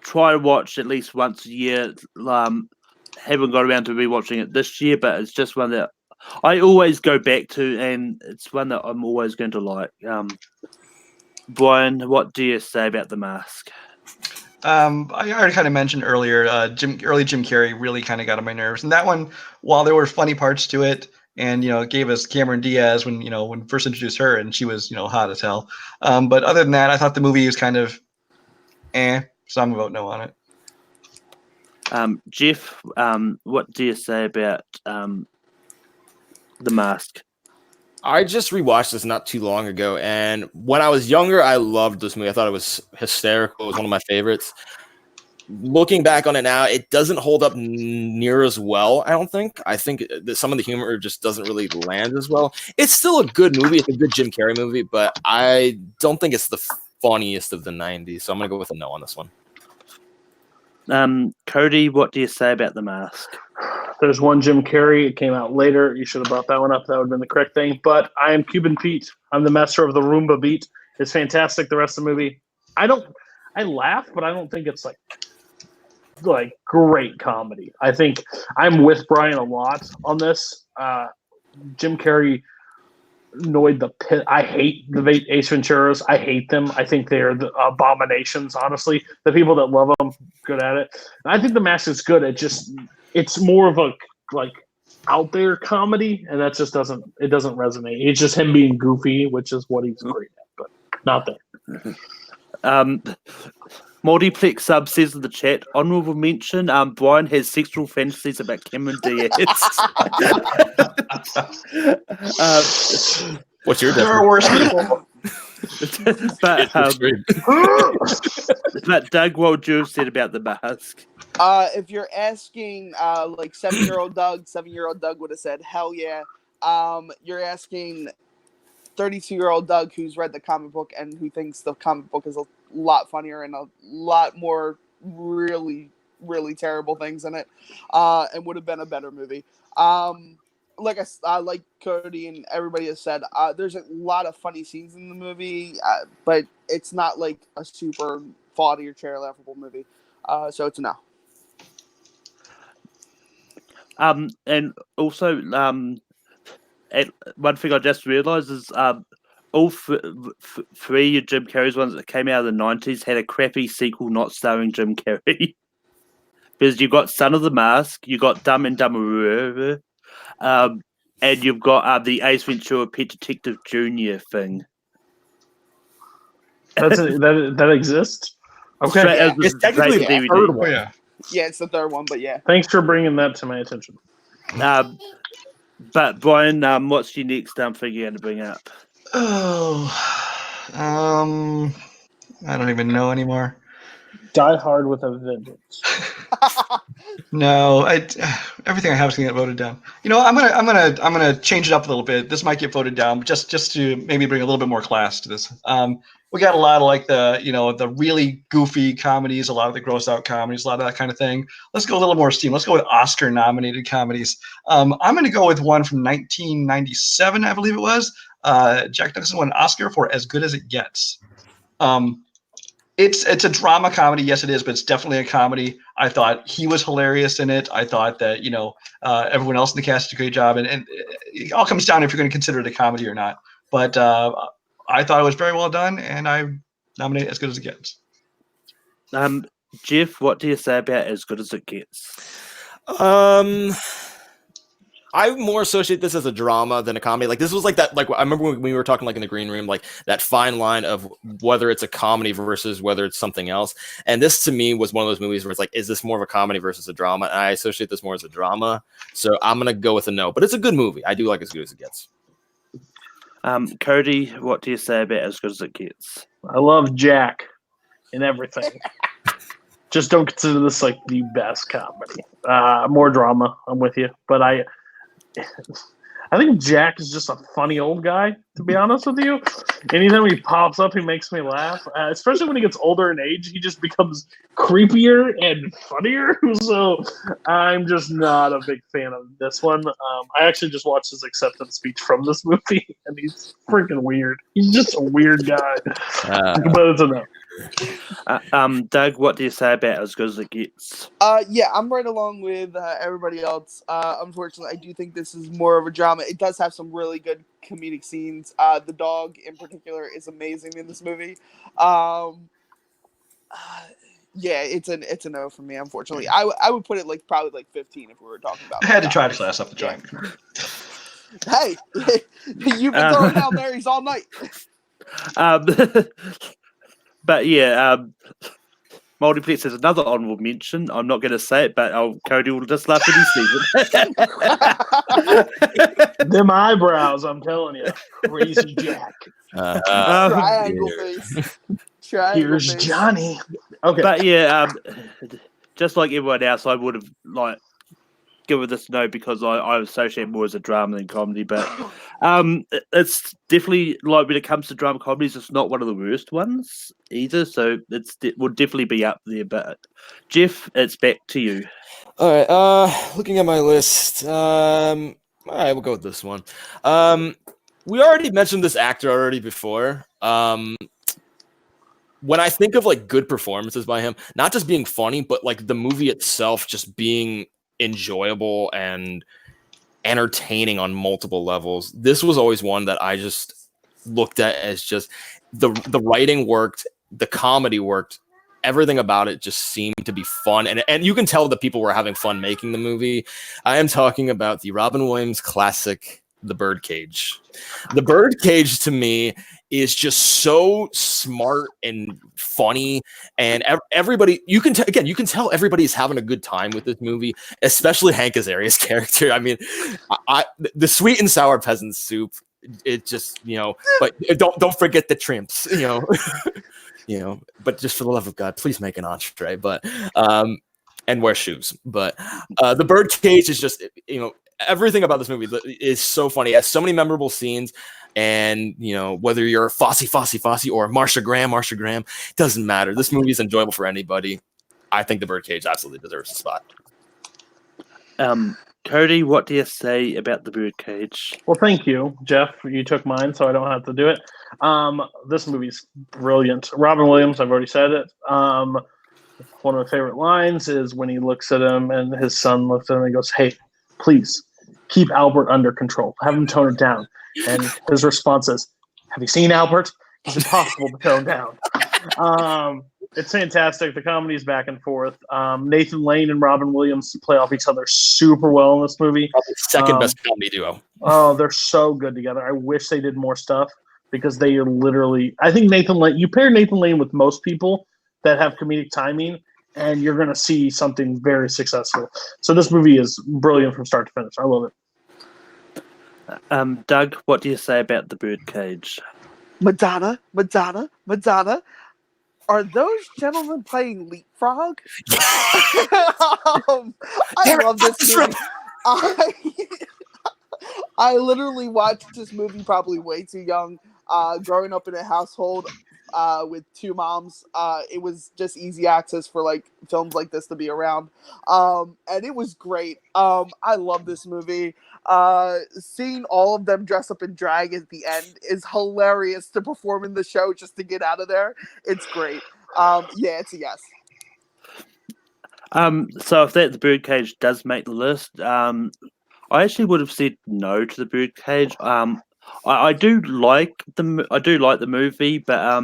try to watch at least once a year. Haven't got around to rewatching it this year, but it's just one that I always go back to, and it's one that I'm always going to like. Brian, what do you say about The Mask? I already kind of mentioned earlier, early Jim Carrey really kind of got on my nerves, and that one, while there were funny parts to it, and it gave us Cameron Diaz when first introduced her, and she was hot as hell. But other than that, I thought the movie was kind of, so I'm gonna vote no on it. Jeff, what do you say about The Mask? I just rewatched this not too long ago, and when I was younger, I loved this movie. I thought it was hysterical. It was one of my favorites. Looking back on it now, it doesn't hold up near as well, I don't think. I think that some of the humor just doesn't really land as well. It's still a good movie. It's a good Jim Carrey movie, but I don't think it's the funniest of the 90s, so I'm going to go with a no on this one. Cody, what do you say about The Mask? There's one Jim Carrey. It came out later. You should have brought that one up. That would have been the correct thing. But I am Cuban Pete. I'm the master of the Roomba beat. It's fantastic. The rest of the movie, I laugh, but I don't think it's like great comedy. I think I'm with Brian a lot on this. Jim Carrey annoyed the pit. I hate the Ace Venturas. I hate them. I think they're the abominations. Honestly, the people that love them, good at it. And I think The Mask is good. It's more of a out there comedy, and that just doesn't resonate. It's just him being goofy, which is what he's great at, but not there. Multiplex sub says in the chat, honorable mention, Brian has sexual fantasies about Cameron Diaz. What's your There are worse people. but Doug, what would you have said about The Mask? If you're asking 7-year-old Doug, 7-year-old Doug would have said, hell yeah. You're asking 32-year-old Doug, who's read the comic book and who thinks the comic book is a lot funnier and a lot more really, really terrible things in it, and would have been a better movie. Like Cody and everybody has said, there's a lot of funny scenes in the movie, but it's not like a super fall out of your chair laughable movie. So it's a no. And also, one thing I just realised is all three of Jim Carrey's ones that came out of the 90s had a crappy sequel not starring Jim Carrey. Because you've got Son of the Mask, you've got Dumb and Dumber, and you've got the Ace Ventura Pet Detective Jr. thing. That exists? Okay. Yeah. It's technically the DVD. third one. Oh, yeah. Yeah, it's the third one, but yeah. Thanks for bringing that to my attention. But Brian, what's your next thing you're going to bring up? I don't even know anymore. Die Hard with a Vengeance. No, everything I have is gonna get voted down. I'm gonna change it up a little bit. This might get voted down, but just to maybe bring a little bit more class to this. We got a lot of the really goofy comedies, a lot of the gross out comedies, a lot of that kind of thing. Let's go a little more steam. Let's go with Oscar nominated comedies. I'm gonna go with one from 1997, I believe it was. Jack Nicholson won an Oscar for As Good as It Gets. It's a drama comedy, yes it is, but it's definitely a comedy. I thought he was hilarious in it. I thought that everyone else in the cast did a great job, and it all comes down if you're going to consider it a comedy or not. But I thought it was very well done, and I nominate As Good as It Gets. Jeff, what do you say about As Good as It Gets? I more associate this as a drama than a comedy. Like this was like that. Like I remember when we were talking in the green room, like that fine line of whether it's a comedy versus whether it's something else. And this to me was one of those movies where it's like, is this more of a comedy versus a drama? And I associate this more as a drama. So I'm gonna go with a no. But it's a good movie. I do like As Good as It Gets. Cody, what do you say about As Good as It Gets? I love Jack and everything. Just don't consider this like the best comedy. More drama. I'm with you, but I think Jack is just a funny old guy, to be honest with you. Anytime he pops up, he makes me laugh. Especially when he gets older in age, he just becomes creepier and funnier. So I'm just not a big fan of this one. I actually just watched his acceptance speech from this movie, and he's freaking weird. He's just a weird guy. But it's enough. Doug, what do you say about As Good as It Gets? Yeah, I'm right along with everybody else. Unfortunately, I do think this is more of a drama. It does have some really good comedic scenes. The dog, in particular, is amazing in this movie. Yeah, it's a no for me. Unfortunately, I would put it probably like 15 if we were talking about. I had to try to class up the joint. Hey, you've been throwing down Marys all night. But yeah, Multiplex has another honorable mention. I'm not going to say it, but Cody will just laugh when he sees it. Them eyebrows, I'm telling you. Crazy Jack. Triangle face. Triangle Here's face. Johnny. Okay. But yeah, just like everyone else, I would have given this no because I associate more as a drama than comedy. But it's definitely when it comes to drama comedies, it's not one of the worst ones either. So it would definitely be up there. But Jeff, it's back to you. All right. Looking at my list. All right, we'll go with this one. We already mentioned this actor before. When I think of good performances by him, not just being funny, but the movie itself just being enjoyable and entertaining on multiple levels. This was always one that I just looked at as just the writing worked, the comedy worked, everything about it just seemed to be fun, and you can tell the people were having fun making the movie. I am talking about the Robin Williams classic, The Birdcage. The Birdcage to me is just so smart and funny, and everybody you can tell everybody's having a good time with this movie, especially Hank Azaria's character. I mean, the sweet and sour peasant soup. It just but don't forget the trimps. But just for the love of God, please make an entree. But and wear shoes. But The Birdcage is just everything about this movie is so funny. It has so many memorable scenes. And, whether you're Fosse or Marsha Graham, doesn't matter. This movie is enjoyable for anybody. I think The Birdcage absolutely deserves a spot. Cody, what do you say about The Birdcage? Well, thank you, Jeff. You took mine, so I don't have to do it. This movie's brilliant. Robin Williams, I've already said it. One of my favorite lines is when he looks at him and his son looks at him and he goes, "Hey, please keep Albert under control. Have him tone it down." And his response is, "Have you seen Albert? It's impossible to tone down." It's fantastic. The comedy's back and forth. Nathan Lane and Robin Williams play off each other super well in this movie. Probably second best comedy duo. Oh, they're so good together. I wish they did more stuff because they are literally. I think Nathan Lane. You pair Nathan Lane with most people that have comedic timing, and you're going to see something very successful. So this movie is brilliant from start to finish. I love it. Doug, what do you say about The Birdcage? Madonna. Are those gentlemen playing Leapfrog? I love this movie. I literally watched this movie probably way too young. Growing up in a household with two moms, it was just easy access for films like this to be around, and it was great. I love this movie. Seeing all of them dress up in drag at the end is hilarious to perform in the show just to get out of there. It's great. Yeah, it's a yes. So if The Birdcage does make the list, I actually would have said no to The Birdcage. I do like the movie, but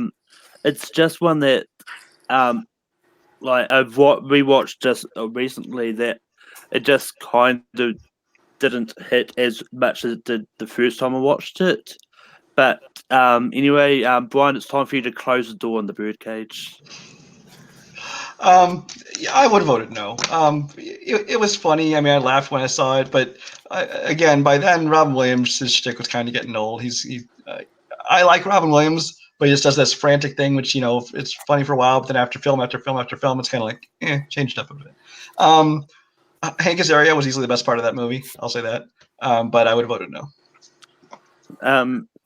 it's just one that of what we watched just recently that it just kind of didn't hit as much as it did the first time I watched it. But anyway, Brian, it's time for you to close the door on The Birdcage. Yeah, I would have voted no. It was funny. I mean, I laughed when I saw it, but again, by then, Robin Williams' shtick was kind of getting old. I like Robin Williams, but he just does this frantic thing, which it's funny for a while, but then after film after film after film, it's kind of changed up a bit. Hank Azaria was easily the best part of that movie. I'll say that. But I would have voted no.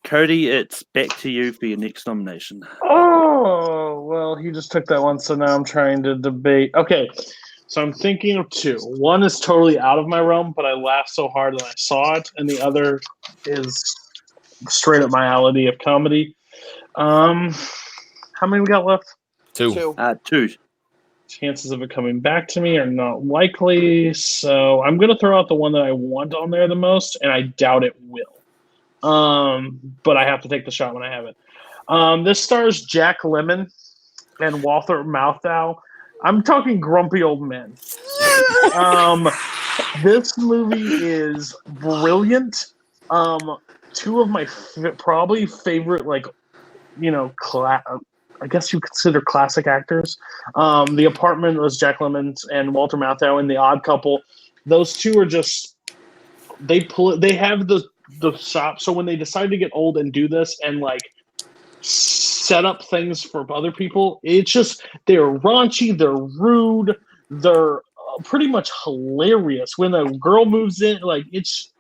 Cody, it's back to you for your next nomination. Oh, well, he just took that one, so now I'm trying to debate. Okay, so I'm thinking of two. One is totally out of my realm, but I laughed so hard when I saw it, and the other is straight up my malady of comedy. How many we got left? Two. Two. Chances of it coming back to me are not likely, so I'm going to throw out the one that I want on there the most, and I doubt it will. But I have to take the shot when I have it. This stars Jack Lemmon and Walter Matthau. I'm talking grumpy old men. This movie is brilliant. Two of my probably favorite, I guess you consider classic actors. The Apartment was Jack Lemmon and Walter Matthau, and The Odd Couple. Those two are just they have the shop. So when they decide to get old and do this and set up things for other people, it's just they're raunchy, they're rude, they're pretty much hilarious. When a girl moves in, it's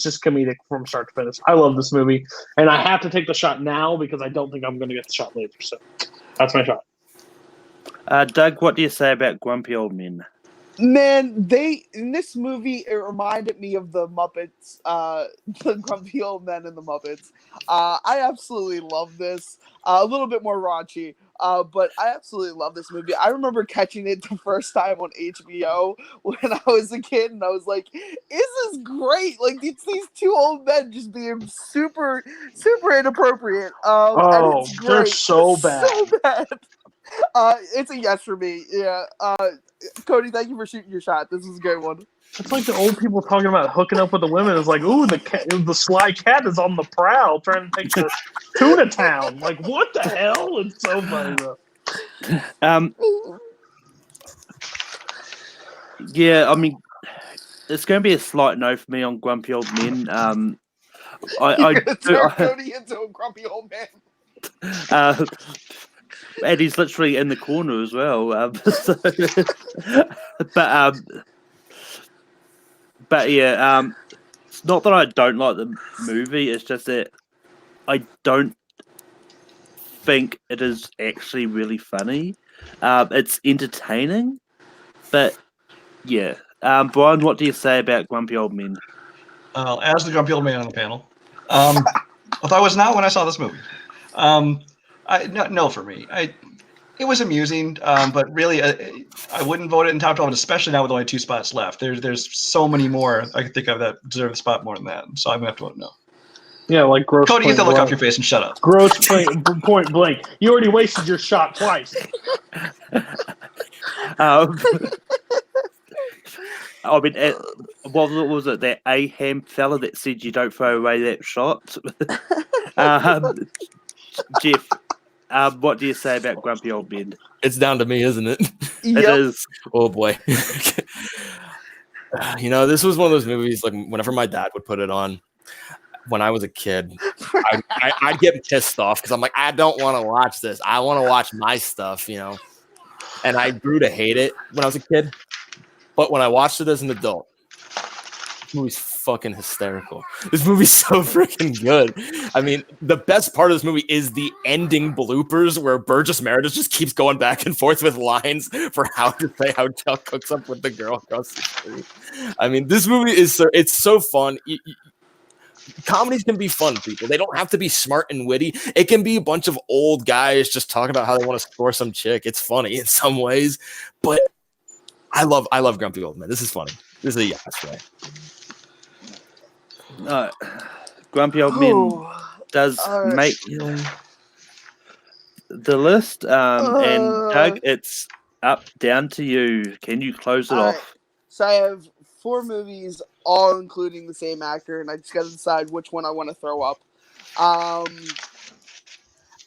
just comedic from start to finish. I love this movie, and I have to take the shot now because I don't think I'm going to get the shot later. So that's my shot. Doug, what do you say about grumpy old men? Man, in this movie, it reminded me of the Muppets, the grumpy old men in the Muppets. I absolutely love this. A little bit more raunchy, but I absolutely love this movie. I remember catching it the first time on HBO when I was a kid, and I was like, "This is great!" Like these two old men just being super, super inappropriate. And it's great. They're so bad. So bad. It's a yes for me. Yeah. Cody, thank you for shooting your shot. This is a great one. It's like the old people talking about hooking up with the women. It's like, ooh, the sly cat is on the prowl trying to take the tuna town. Like, what the hell? It's so funny, though. Yeah, I mean, it's going to be a slight no for me on grumpy old men. You're gonna turn Cody into a grumpy old man. And he's literally in the corner as well. But yeah, it's not that I don't like the movie. It's just that I don't think it is actually really funny. It's entertaining, but yeah. Brian, what do you say about grumpy old men? As the grumpy old man on the panel, although I was not when I saw this movie. No for me. It was amusing, but really, I wouldn't vote it in top 12, especially now with only 2 spots left. There's so many more I can think of that deserve the spot more than that. So I'm gonna have to vote no. Yeah, like gross. Cody, get the look off your face and shut up. Gross point blank. You already wasted your shot twice. I mean, what was it? That Aham fella that said you don't throw away that shot? Jeff, what do you say about grumpy old men? It's down to me, isn't it? It is. Oh boy. This was one of those movies. Like whenever my dad would put it on, when I was a kid, I'd get pissed off because I'm like, I don't want to watch this. I want to watch my stuff, And I grew to hate it when I was a kid. But when I watched it as an adult, this movie's fucking hysterical. This movie's so freaking good. I mean, the best part of this movie is the ending bloopers where Burgess Meredith just keeps going back and forth with lines for how to say how Chuck hooks up with the girl across the street. I mean, this movie it's so fun. Comedies can be fun, people. They don't have to be smart and witty. It can be a bunch of old guys just talking about how they want to score some chick. It's funny in some ways, but I love Grumpy Old Men. This is funny. This is a yes, right? Grumpy Old Men does make the list. And Doug, it's down to you. Can you close it off? So I have 4 movies, all including the same actor, and I just got to decide which one I want to throw up.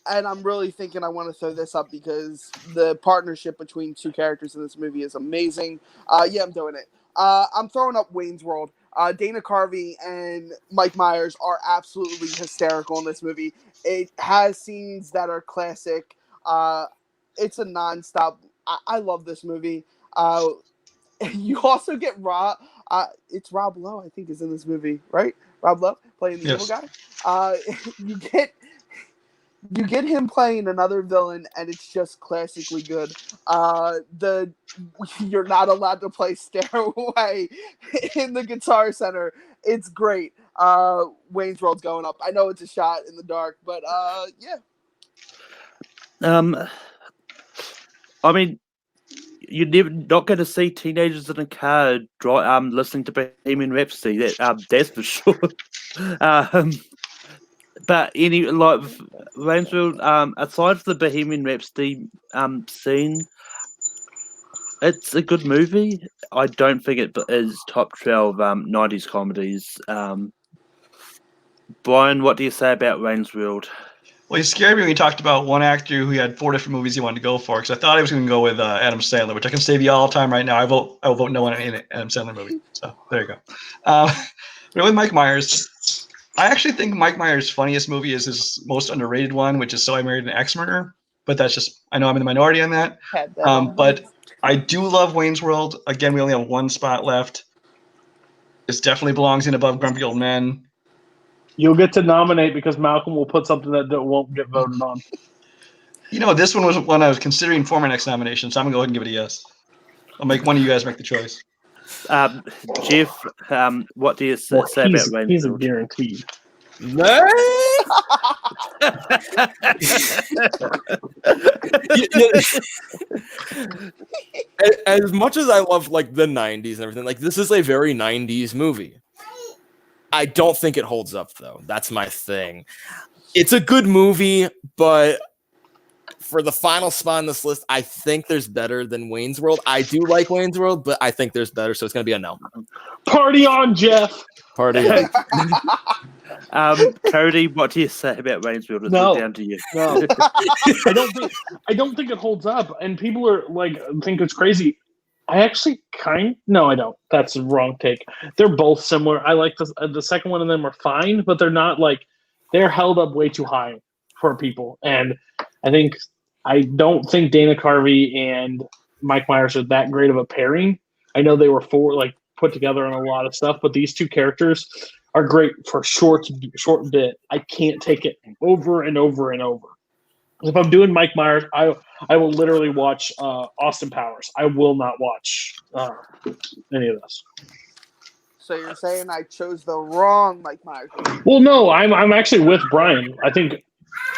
And I'm really thinking I want to throw this up because the partnership between 2 characters in this movie is amazing. Yeah, I'm doing it. I'm throwing up Wayne's World. Dana Carvey and Mike Myers are absolutely hysterical in this movie. It has scenes that are classic. It's a nonstop. I love this movie. you also get Rob. It's Rob Lowe, I think, is in this movie, right? Rob Lowe playing the evil guy. You get him playing another villain, and it's just classically good. You're not allowed to play Stairway in the Guitar Center. It's great. Wayne's World's going up. I know it's a shot in the dark, but yeah. I mean, you're not going to see teenagers in a car listening to Bohemian Rhapsody. That's for sure. But Waynesville, aside from the Bohemian Rhapsody scene, it's a good movie. I don't think it is top 12 90s comedies. Brian, what do you say about Wayne's World? Well, he scared me when he talked about one actor who had 4 different movies he wanted to go for, because I thought he was going to go with Adam Sandler, which I can save you all time right now. I will vote no on any Adam Sandler movie. So there you go. But with Mike Myers, I actually think Mike Myers' funniest movie is his most underrated one, which is So I Married an Ex-Murderer. But that's just, I know I'm in the minority on that. But I do love Wayne's World. Again, we only have 1 spot left. This definitely belongs in above Grumpy Old Men. You'll get to nominate because Malcolm will put something that won't get voted on. This one was one I was considering for my next nomination, so I'm going to go ahead and give it a yes. I'll make one of you guys make the choice. Jeff, what do you say about Wayne's World? He's a guarantee. No. As much as I love like the 90s and everything, like this is a very 90s movie. I don't think it holds up though. That's my thing. It's a good movie, but for the final spot on this list, I think there's better than Wayne's World. I do like Wayne's World, but I think there's better, so it's gonna be a no. Party on, Jeff. Party on. Cody, what do you say about Wayne's World? It's down to you. No. I don't think it holds up, and people are like think it's crazy. I actually no, I don't. That's the wrong take. They're both similar. I like the second one of them are fine, but they're not like they're held up way too high for people. And I don't think Dana Carvey and Mike Myers are that great of a pairing. I know they were put together on a lot of stuff, but these two characters are great for short bit. I can't take it over and over and over. If I'm doing Mike Myers, I will literally watch Austin Powers. I will not watch any of this. So you're saying I chose the wrong Mike Myers? Well, no, I'm actually with Brian. I think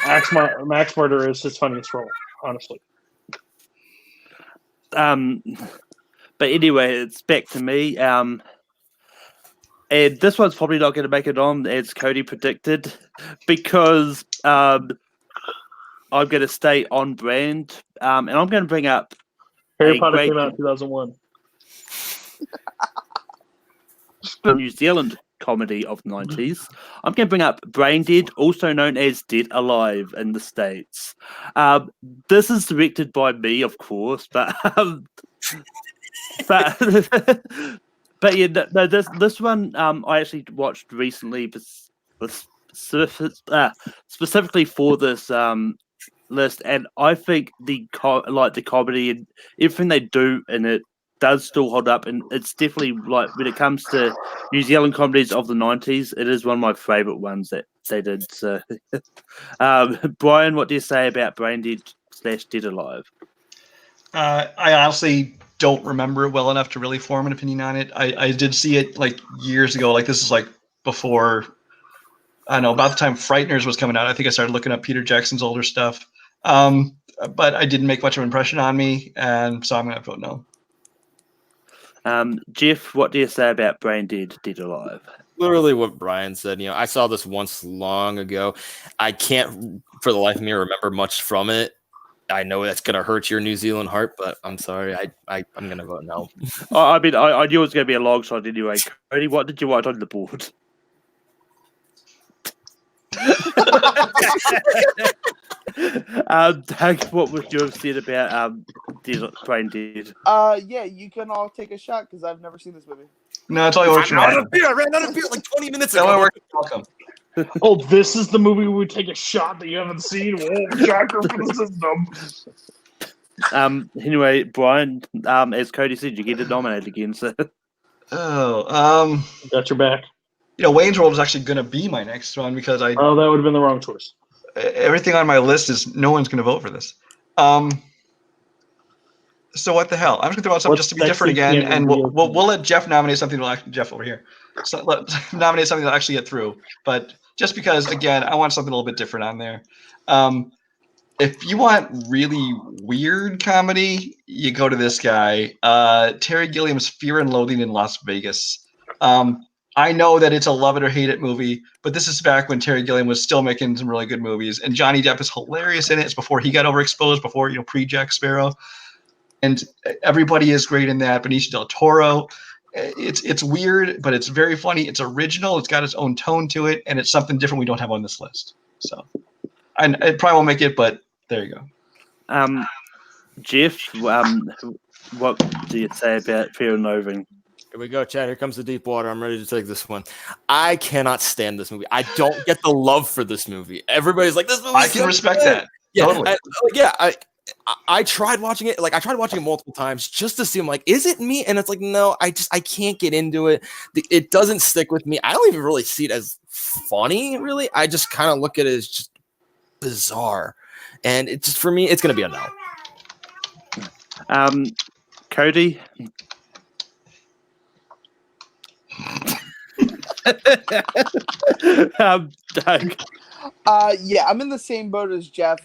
Max Murder is his funniest role, honestly. But anyway, it's back to me. And this one's probably not going to make it on, as Cody predicted, because I'm going to stay on brand, and I'm going to bring up Harry Potter came out in 2001. New Zealand comedy of the 90s. I'm going to bring up Brain Dead, also known as Dead Alive in the States. This is directed by me, of course, but yeah, no, this one I actually watched recently, specifically for this list, and I think the comedy and everything they do in it does still hold up, and it's definitely when it comes to New Zealand comedies of the 90s, it is one of my favorite ones that they did. So, Brian, what do you say about Brain Dead / Dead Alive? I honestly don't remember it well enough to really form an opinion on it. I did see it years ago. This is before, I don't know, about the time Frighteners was coming out. I think I started looking up Peter Jackson's older stuff. But I didn't make much of an impression on me, and so I'm going to vote no. Jeff, what do you say about Brain Dead, Dead Alive? Literally what Brian said. I saw this once long ago. I can't, for the life of me, remember much from it. I know that's going to hurt your New Zealand heart, but I'm sorry. I'm going to vote no. I knew it was going to be a long shot anyway. Cody, what did you write on the board? Doug, what would you have said about Brain Dead? Yeah, you can all take a shot because I've never seen this movie. No, it's all works for I ran out of beer like 20 minutes ago. Welcome. Oh, this is the movie where we take a shot that you haven't seen? Oh, shocker for the system. Anyway, Brian, as Cody said, you get it nominated again. So Got your back. Wayne's World is actually going to be my next one because Oh, that would have been the wrong choice. everything on my list is no one's going to vote for this. So what the hell? I'm just gonna throw out something just to be different again, and we'll let Jeff nominate something. Jeff over here, so nominate something that'll actually get through. But just because, again, I want something a little bit different on there. If you want really weird comedy, you go to this guy, Terry Gilliam's Fear and Loathing in Las Vegas. I know that it's a love it or hate it movie, but this is back when Terry Gilliam was still making some really good movies, and Johnny Depp is hilarious in it. It's before he got overexposed, before pre-Jack Sparrow. And everybody is great in that. Benicio del Toro. It's weird, but it's very funny. It's original. It's got its own tone to it, and it's something different we don't have on this list. So, it probably won't make it, but there you go. Jeff, what do you say about Fear and Loathing? Here we go, Chad. Here comes the deep water. I'm ready to take this one. I cannot stand this movie. I don't get the love for this movie. Everybody's like, this movie. I can respect that. Yeah, totally. I tried watching it. Like, I tried watching it multiple times just to see. I'm like, is it me? And it's like, no, I can't get into it. It doesn't stick with me. I don't even really see it as funny, really. I just kind of look at it as just bizarre. And it just, for me, it's going to be a no. Cody? Doug? Yeah, I'm in the same boat as Jeff.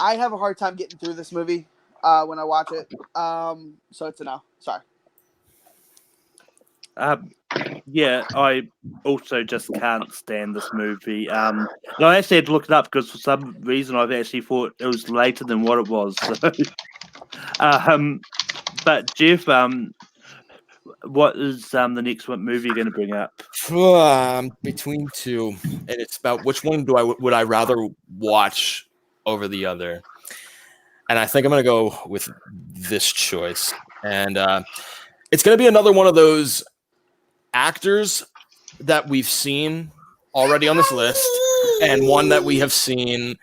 I have a hard time getting through this movie when I watch it. So it's a no. Sorry. Yeah, I also just can't stand this movie. I actually had to look it up because for some reason I've actually thought it was later than what it was. So. But Jeff, what is the next one movie you're going to bring up? Between two, and it's about which one would I rather watch over the other, and I think I'm going to go with this choice, and it's going to be another one of those actors that we've seen already on this list, and one that we have seen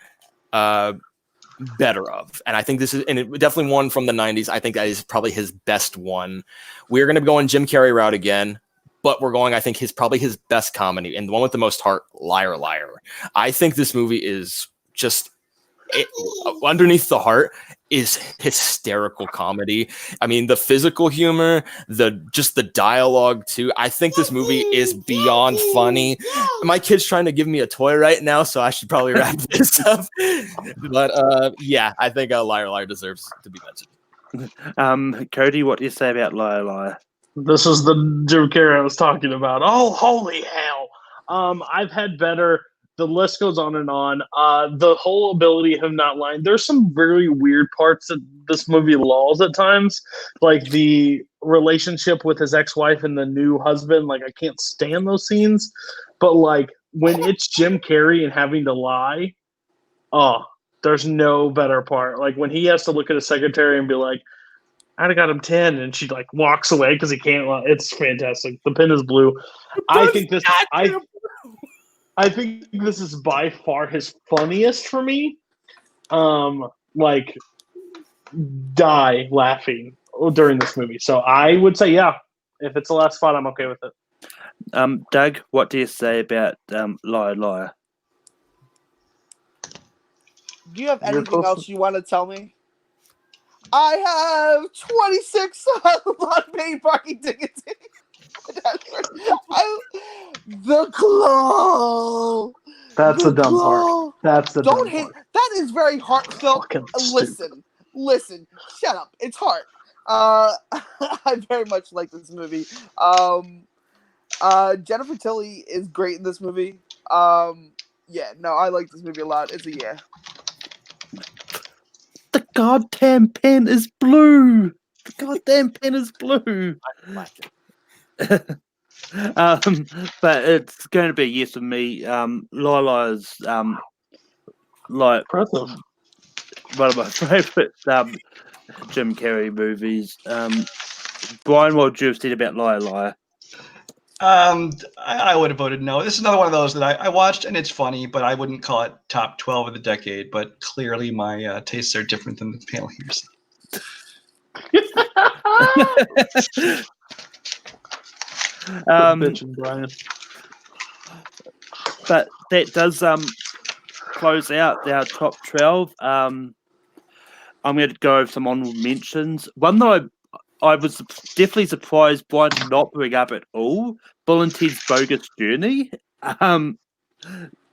better of, and I think this is, and it definitely one from the 90s. I think that is probably his best one. We're going to be going Jim Carrey route again, but we're going, I think, probably his best comedy, and the one with the most heart, Liar Liar. I think this movie is just underneath the heart is hysterical comedy. I mean, the physical humor, just the dialogue too. I think this movie is beyond funny. My kid's trying to give me a toy right now, so I should probably wrap this up. But yeah, I think Liar Liar deserves to be mentioned. Cody, what do you say about Liar Liar? This is the Jim Carrey I was talking about. Oh, holy hell! I've had better. The list goes on and on. The whole ability of him not lying. There's some very weird parts that this movie lulls at times, like the relationship with his ex-wife and the new husband. Like, I can't stand those scenes. But like when it's Jim Carrey and having to lie, there's no better part. Like when he has to look at his secretary and be like, "I'd have got him 10," and she like walks away because he can't lie. It's fantastic. The pen is blue. I think this is by far his funniest for me. Like, die laughing during this movie. So I would say, yeah, if it's the last spot, I'm okay with it. Doug, what do you say about Liar Liar? Do you have anything else you want to tell me? I have 26 unpaid parking tickets. The claw. That's the dumb part. That's the Don't dumb hate. part. That is very heartfelt. Listen. Shut up. It's heart. I very much like this movie. Jennifer Tilly is great in this movie. Yeah, no, I like this movie a lot. It's a yeah. The goddamn pen is blue. The goddamn pen is blue. I like it. But it's going to be a yes for me. Lila's like Impressive. one of my favorite Jim Carrey movies. Brian, what would you have said about Liar Liar? I would have voted no. This is another one of those that I watched, and it's funny, but I wouldn't call it top 12 of the decade. But clearly, my tastes are different than the panel here. Bitchin', Brian. But that does close out our top 12. I'm going to go over some honorable mentions. One that I was definitely surprised Brian did not bring up at all. Bill and Ted's Bogus Journey. I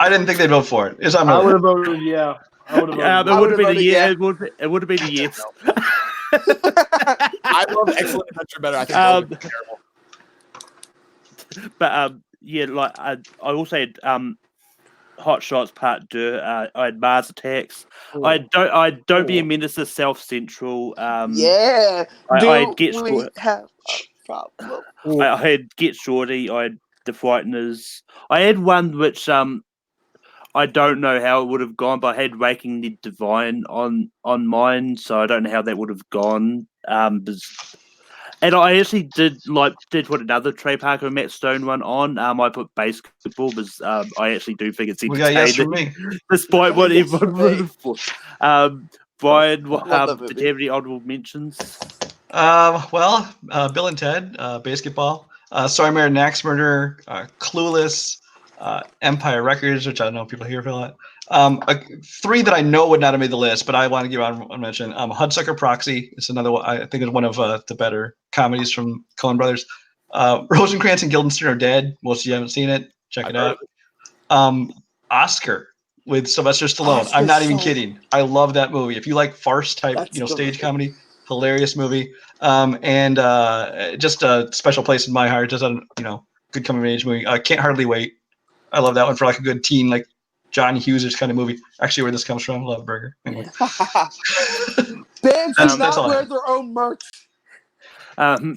didn't think they'd vote for it. It's on my I would list. have voted yeah. I would have voted. It would have been a voted yeah. yeah. It would have been a yes. I love Excellent Adventure better. I think both are terrible. But yeah, like I also had Hot Shots Part 2. I had Mars Attacks. I don't be a menace to South Central. Yeah. I Do had Get we Shorty. have a problem? I had Get Shorty. I had The Frighteners. I had one which I don't know how it would have gone, but I had Waking the Divine on mine, so I don't know how that would have gone. And I actually did put another Trey Parker and Matt Stone one on. I put Basketball because I actually do think it's We got yes from entertaining, me. despite what Yes everyone from me. voted for. Brian, Love that did movie. you have any honorable mentions? Well, Bill and Ted, Basketball, Sorry Mary Nax Murder, Clueless, Empire Records, which I don't know if people hear a lot. Three that I know would not have made the list, but I want to give honorable mention. Hudsucker Proxy is another one. I think is one of the better comedies from Coen Brothers. Rosencrantz and Guildenstern Are Dead. Most of you haven't seen it. Check it out. Oscar with Sylvester Stallone. I'm not even kidding. I love that movie. If you like farce type, That's a good stage movie. comedy, hilarious movie. And just a special place in my heart. Just a good coming of age movie. Can't Hardly Wait. I love that one for like a good teen, like John Hughes kind of movie. Actually, where this comes from, Love Burger. Anyway. Bands That's do not all I wear have. their own merch.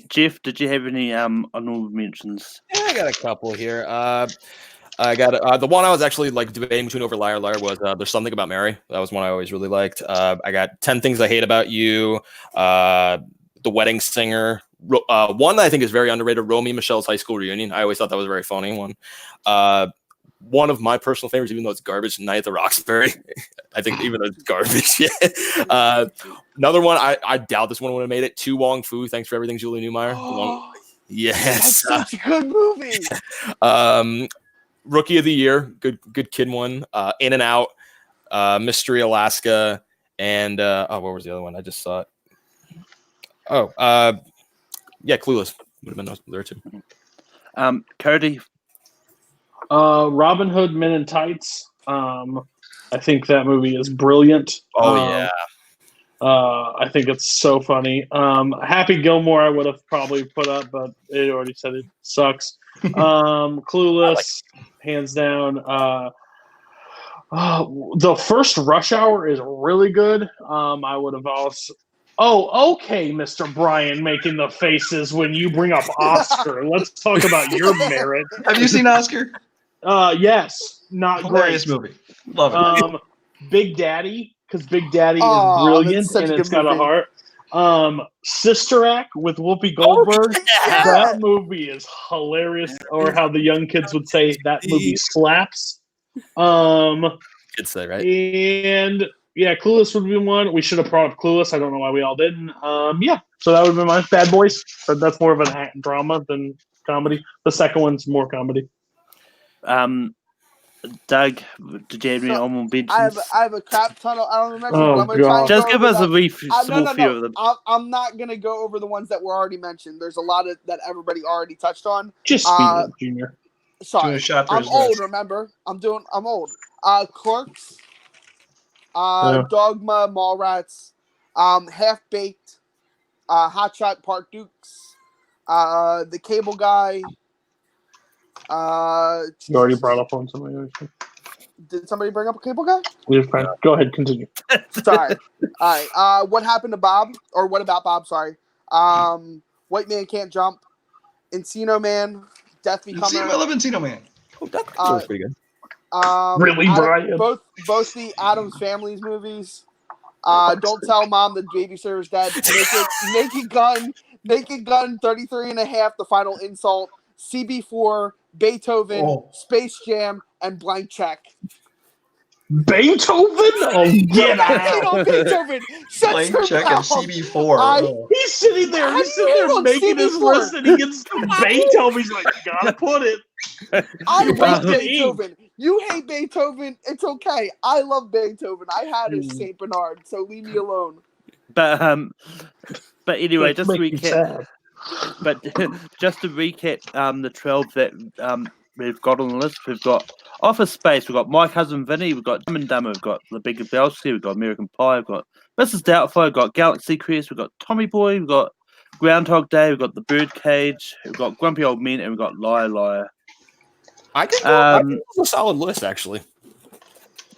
Jeff, did you have any honorable mentions? Yeah, I got a couple here. I got the one I was actually like debating between over Liar Liar was There's Something About Mary. That was one I always really liked. I got 10 Things I Hate About You, The Wedding Singer. One that I think is very underrated, Romy and Michelle's High School Reunion. I always thought that was a very funny one. One of my personal favorites, even though it's garbage, Night at the Roxbury. I think even though it's garbage. Yeah. Another one, I doubt this one would have made it. To Wong Fu, Thanks for Everything, Julie Newmar. Yes. That's such a good movie. Rookie of the Year, good kid one. In and Out, Mystery Alaska, and what was the other one? I just saw it. Yeah, Clueless would have been there too. Cody. Robin Hood Men in Tights. I think that movie is brilliant. Yeah. I think it's so funny. Happy Gilmore I would have probably put up, but it already said it sucks. Clueless, hands down. The first Rush Hour is really good. I would have also. Oh, okay, Mr. Brian making the faces when you bring up Oscar. Let's talk about your merit. Have you seen Oscar? Yes, not Hilarious great. movie. Love it. Big Daddy, because Big Daddy is Oh, brilliant that's such and a it's good got a movie. heart. Sister Act with Whoopi Goldberg. That movie is hilarious. Or how the young kids would say, that movie slaps. Good say, right? And yeah, Clueless would be one. We should have brought up Clueless. I don't know why we all didn't. Yeah, so that would have been mine. Bad Boys, but that's more of a drama than comedy. The second one's more comedy. Doug, did you have any honorable mentions? I have a crap ton of. I don't remember. Oh, but I'm gonna try and Just go give over us a them. brief, small few of them. I'm not gonna go over the ones that were already mentioned. There's a lot of that everybody already touched on. Just speed Junior. Doing Sorry, a shot for I'm his old. rest. Remember, I'm old. Clerks, Dogma, Mallrats, Half Baked, Hot Shot Part Dukes, The Cable Guy. You already brought up on something. Did somebody bring up a Cable Guy? Go ahead, continue. Sorry. All right. What Happened to Bob? Or What About Bob? Sorry. White Man Can't Jump. Encino Man. Death I Becomer. love Encino Man. Oh, that was pretty good. Really, Brian? Both the Addams Family's movies. Don't Tell Mom the Babysitter's Dead. Naked Gun. 33 and a half. The Final Insult. CB4, Beethoven, Oh. Space Jam, and Blank Check. Beethoven? Oh, get You hate out! on Beethoven. Shut Blank your check and mouth. CB4. I- Oh. He's sitting there. How He's do you sitting hate there on making his CB4? list, and he gets to Beethoven. He's like, gotta put it. I You love wasted ink. Beethoven. You hate Beethoven. It's okay. I love Beethoven. I had a Saint Bernard, so leave me alone. But anyway, just to Make me recap. sad. But just to recap, the 12 that we've got on the list, we've got Office Space, we've got My Cousin Vinny, we've got Dumb and Dumber, we've got The Big Lebowski, we've got American Pie, we've got Mrs. Doubtfire, we've got Galaxy Quest, we've got Tommy Boy, we've got Groundhog Day, we've got The Birdcage, we've got Grumpy Old Men, and we've got Liar Liar. I think it's a solid list, actually.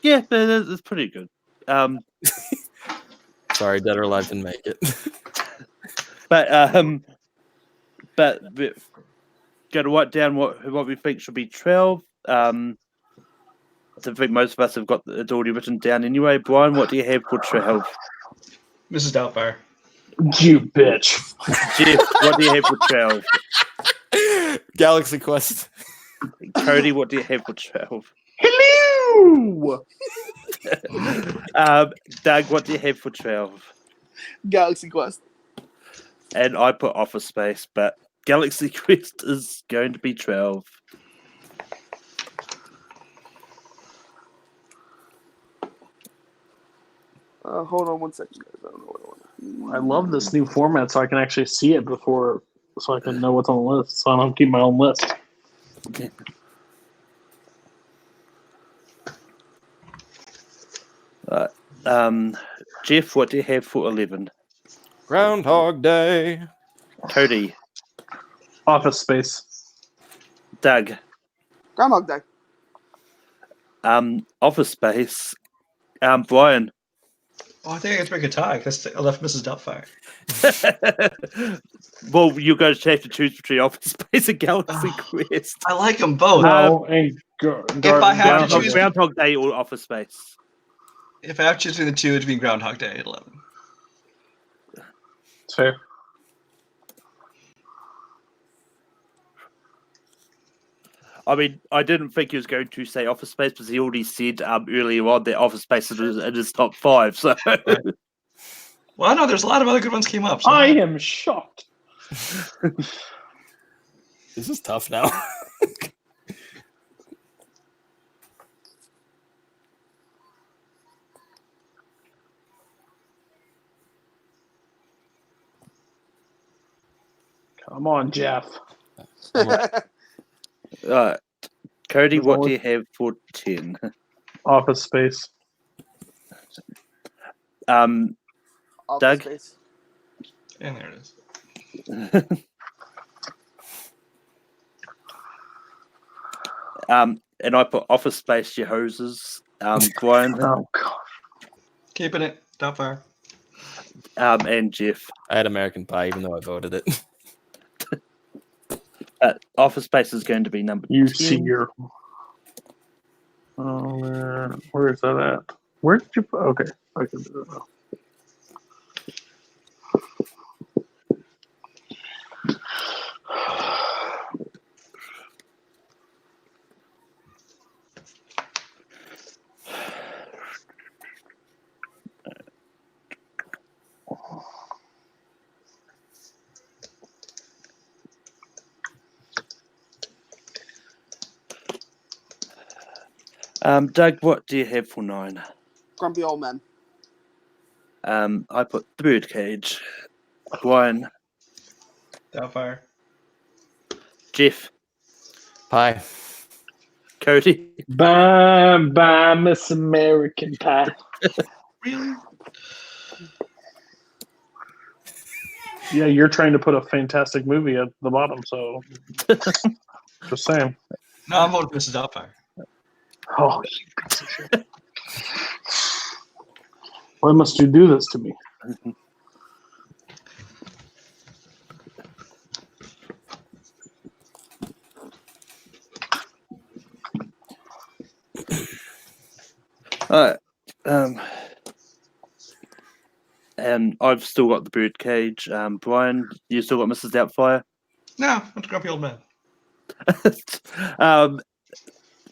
Yeah, but it's pretty good. Sorry, Dead or Alive didn't make it. But we're going to write down what we think should be 12. I think most of us have got it already written down anyway. Brian, what do you have for 12? Mrs. Doubtfire. You bitch. Jeff, what do you have for 12? Galaxy Quest. Cody, what do you have for 12? Hello! Doug, what do you have for 12? Galaxy Quest. And I put Office Space, but Galaxy Quest is going to be 12. Hold on one second, guys. I don't know what I want. I love this new format so I can actually see it before, so I can know what's on the list, so I don't keep my own list. Jeff, what do you have for 11? Groundhog Day. Cody, Office Space. Doug, Groundhog Day. Office Space, Brian. Oh, I think I get to break a tie because I left Mrs. Doubtfire. Well, you guys have to choose between Office Space and Galaxy Quest. I like them both. No, and if I have to choose- Groundhog Day or Office Space. If I have to choose between the two, it'd be Groundhog Day at 11. It's fair. I mean, I didn't think he was going to say Office Space because he already said earlier on that Office Space is in his top 5. So, Well, I know there's a lot of other good ones came up. So I am shocked. This is tough now. Come on, Jeff. Cody, what do you have for 10? Office Space. Office Doug? Space. And there it is. And I put Office Space, your hoses. Brian, Oh, God. Keeping it. Doubtfire. and Jeff. I had American Pie, even though I voted it. Office Space is going to be number You 10. see your. Oh, where is that at? Where did you put? Okay, I can do it now. Doug, what do you have for 9? Grumpy Old Men. I put The Birdcage. Brian, Doubtfire. Jeff, Pie. Cody. Bye, Miss American Pie. Really? Yeah, you're trying to put a fantastic movie at the bottom, so just saying. No, I'm voting for Mrs. Doubtfire. Oh, you piece of shit. Why must you do this to me? Alright. And I've still got The Birdcage. Brian, you still got Mrs. Doubtfire? No, that's Grumpy Old Man.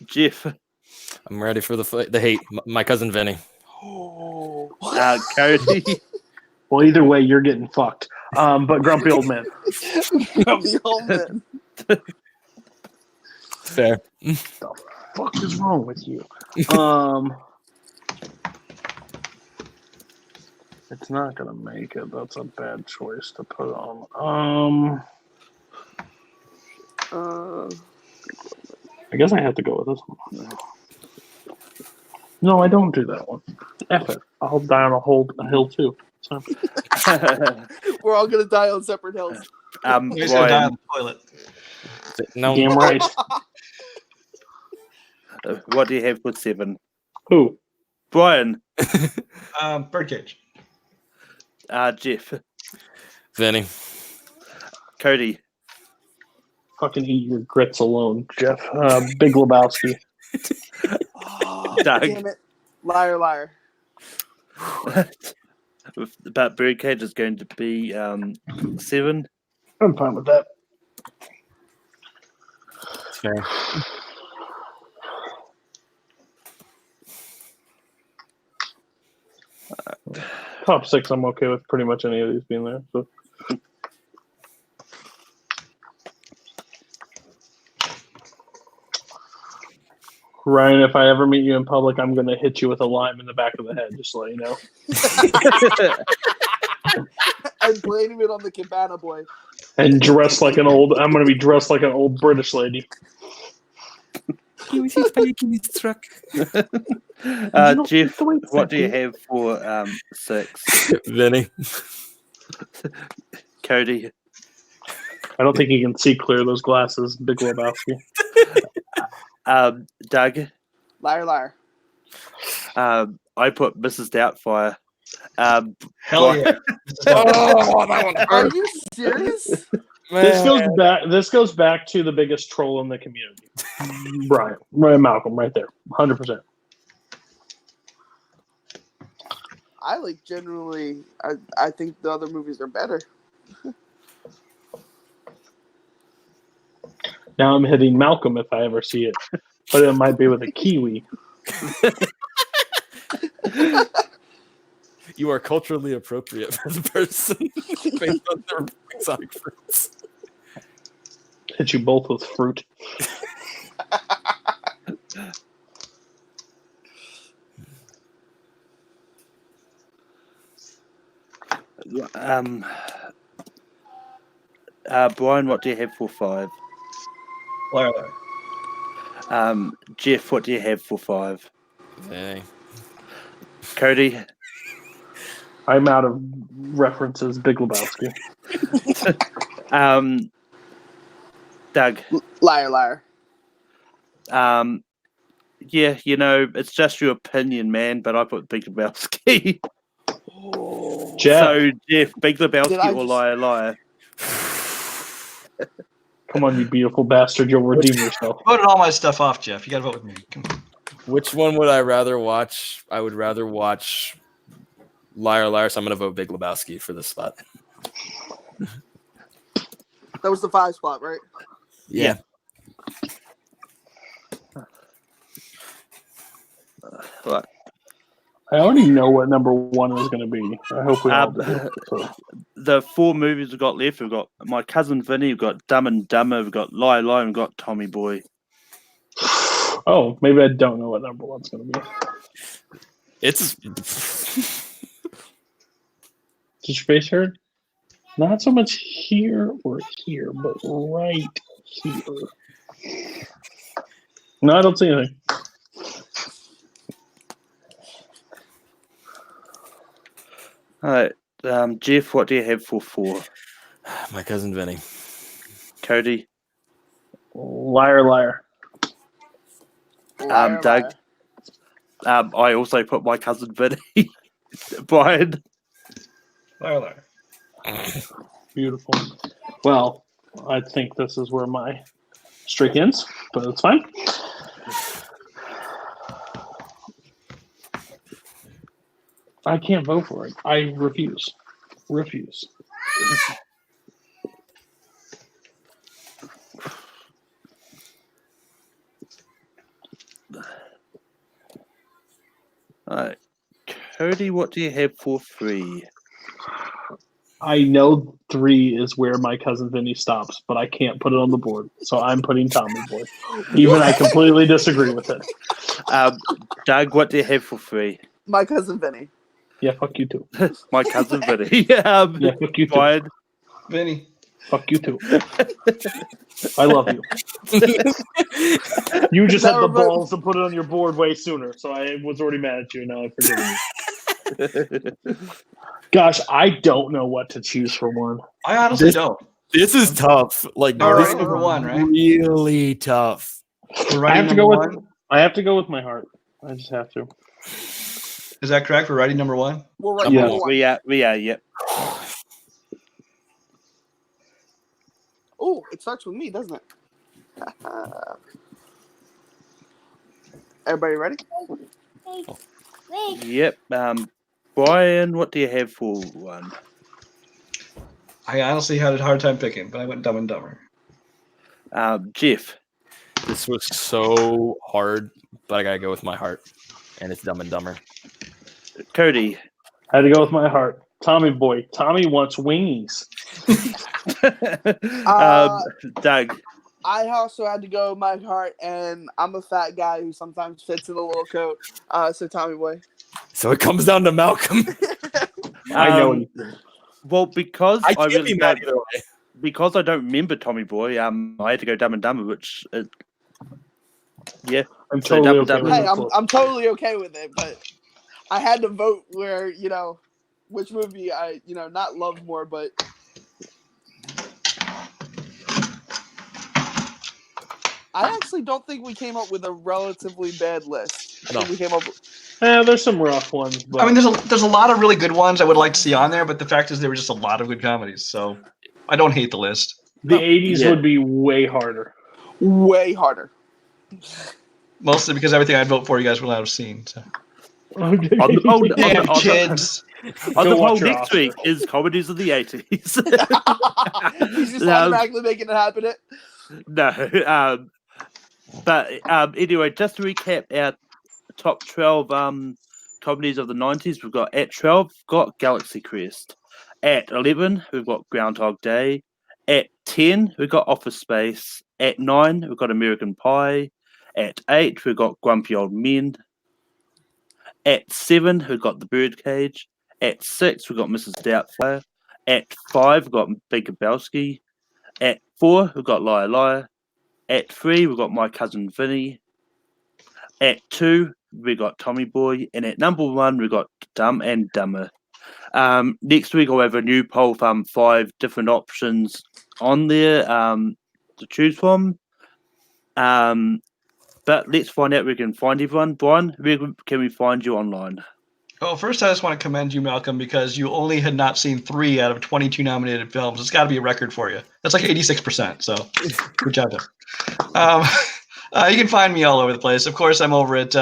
Jeff, I'm ready for the hate. My cousin Vinny. Oh. Cody, Well, either way, you're getting fucked. But grumpy old man. Grumpy old man. Fair. Fuck is wrong with you? It's not gonna make it. That's a bad choice to put on. I guess I have to go with this one. No, I don't do that one. F it. I'll die on a hill too. So. We're all gonna die on separate hills. He's gonna die on the toilet. No. Damn right. what do you have for 7? Who? Brian, Birdcage. Jeff, Vinny. Cody, Fucking eat your grits alone, Jeff. Big Lebowski. Oh, Doug. damn it. Liar, liar. but Birdcage is going to be 7. I'm fine with that. Fair. Top 6, I'm okay with pretty much any of these being there. So. Ryan, if I ever meet you in public, I'm going to hit you with a lime in the back of the head, just to let you know. I'm blaming it on the Cabana boy. And I'm going to be dressed like an old British lady. He was in his truck. Jeff, what do you have for 6? Vinny. Cody, I don't think you can see clear those glasses, Big Lebowski. Doug, Liar, liar. I put Mrs. Doubtfire. Hell yeah. Oh, that one Are hurt. you serious? This goes back to the biggest troll in the community. Brian Malcolm, right there. 100%. I like generally. I think the other movies are better. Now I'm hitting Malcolm if I ever see it. But it might be with a Kiwi. You are culturally appropriate for the person based on their exotic fruits. Hit you both with fruit. Brian, what do you have for 5? Liar, liar. Jeff, what do you have for 5? Vinny. Cody, I'm out of references. Big Lebowski. Doug, Liar, liar. yeah, it's just your opinion, man, but I put Big Lebowski. Oh. Jeff, So, Jeff, Big Did Lebowski I or just- Liar, Liar? come on, you beautiful bastard. You'll redeem yourself. Voted all my stuff off, Jeff. You gotta vote with me. Come on. Which one would I rather watch? I would rather watch Liar Liar, so I'm going to vote Big Lebowski for this spot. That was the 5 spot, right? Yeah. What? I already know what number 1 is going to be. I hope we all do. So. The 4 movies we've got left, we've got My Cousin Vinny, we've got Dumb and Dumber, we've got Liar, Liar, and we've got Tommy Boy. Oh, maybe I don't know what number 1's going to be. It's Did your face hurt? Not so much here or here, but right here. No, I don't see anything. All right, Jeff, what do you have for 4? My Cousin Vinny. Cody, Liar, liar. Liar, Doug. liar. I also put My Cousin Vinny. Brian, Liar, liar. Beautiful. Well, I think this is where my streak ends, but it's fine. I can't vote for it. I refuse. Refuse. Cody, what do you have for 3? I know 3 is where My Cousin Vinny stops, but I can't put it on the board, so I'm putting Tommy Boy. Even I completely disagree with it. Doug, what do you have for 3? My Cousin Vinny. Yeah, fuck you too. My Cousin Vinny. Yeah, fuck you too. Brian, Vinny. Fuck you too. I love you. You just had the balls to put it on your board way sooner, so I was already mad at you. Now I forgive you. Gosh, I don't know what to choose for one. I honestly don't. This is tough. Like, All this right, is number 1, right? really tough. We're I writing have to go number with. 1. I have to go with my heart. I just have to. Is that correct? We're writing number 1. We're right. Yeah. Number 1. we are, yep. Oh, it starts with me, doesn't it? Everybody ready? Yep. Brian, what do you have for 1? I honestly had a hard time picking, but I went Dumb and Dumber. Jeff. This was so hard, but I gotta go with my heart, and it's Dumb and Dumber. Cody. I had to go with my heart. Tommy Boy. Tommy wants wingies. Doug. I also had to go with my heart, and I'm a fat guy who sometimes fits in a little coat. So Tommy Boy. So it comes down to Malcolm. I know what you think. Well, because I I can't really be mad don't, either way. because I don't remember Tommy Boy, I had to go Dumb and Dumber, which yeah. I'm So totally double, okay with Hey, this. I'm totally okay with it, but I had to vote where which movie I not love more, but I actually don't think we came up with a relatively bad list. I think we came up with There's some rough ones, but I mean, there's a lot of really good ones I would like to see on there, but the fact is there were just a lot of good comedies, so I don't hate the list. the 80s Yeah. would be way harder. way harder. Mostly because everything I'd vote for you guys will not have seen. So. On the poll, Damn kids! on the Go watch poll your next Oscar. week is comedies of the 80s. He's just No. automatically making it happen. No, but anyway, just to recap our top 12 comedies of the 90s, we've got at 12, got Galaxy Quest. At 11, we've got Groundhog Day. At 10, we've got Office Space. At 9, we've got American Pie. At 8, we've got Grumpy Old Men. At 7, we've got The Birdcage. At 6, we've got Mrs. Doubtfire. At 5, we've got Big Lebowski. At 4, we've got Liar Liar. At 3, we've got My Cousin Vinny. At 2, we got Tommy Boy. And at number 1, we got Dumb and Dumber. Next week, I'll have a new poll from 5 different options on there to choose from. But let's find out where we can find everyone. Brian, where can we find you online? Well, first I just want to commend you, Malcolm, because you only had not seen 3 out of 22 nominated films. It's got to be a record for you. That's like 86%. So good job there. You can find me all over the place. Of course, I'm over at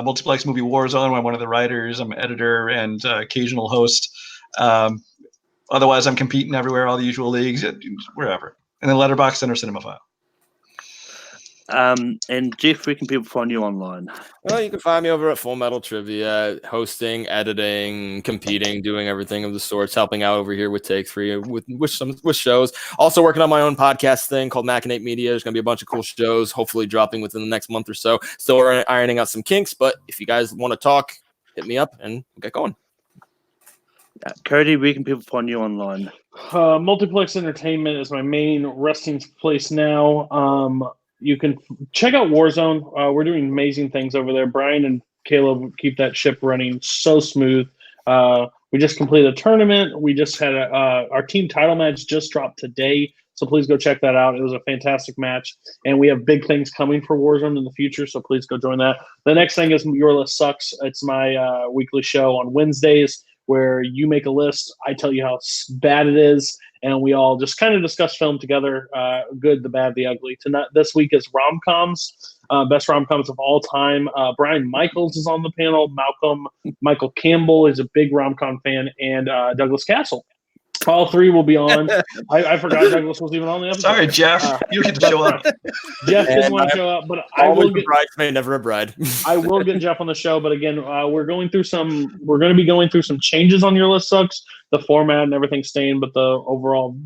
Multiplex Movie Warzone, where I'm one of the writers. I'm an editor and occasional host. Otherwise, I'm competing everywhere, all the usual leagues, wherever. And then Letterboxd Center Cinemaphile. And Jeff, where can people find you online? Well, you can find me over at Full Metal Trivia, hosting, editing, competing, doing everything of the sorts, helping out over here with Take 3 with shows. Also working on my own podcast thing called Machinate Media. There's going to be a bunch of cool shows, hopefully dropping within the next month or so. Still ironing out some kinks, but if you guys want to talk, hit me up and we'll get going. Cody, where can people find you online? Multiplex Entertainment is my main resting place now. You can check out Warzone. We're doing amazing things over there. Brian and Caleb keep that ship running so smooth. We just completed a tournament. We just had our team title match just dropped today, so please go check that out. It was a fantastic match, and we have big things coming for Warzone in the future, so please go join that. The next thing is Your List Sucks. It's my weekly show on Wednesdays where you make a list. I tell you how bad it is, and we all just kind of discuss film together, good, the bad, the ugly. This week is rom-coms, best rom-coms of all time. Brian Michaels is on the panel. Michael Campbell is a big rom-com fan, and Douglas Castle. All three will be on. I forgot Douglas was even on the episode. Sorry, Jeff. You don't get to show up. Jeff didn't And want to show up, but I Always will a get. bridesmaid, never a bride. I will get Jeff on the show, but again, we're going through some. We're going to be going through some changes on Your List Sucks. The format and everything staying, but the overall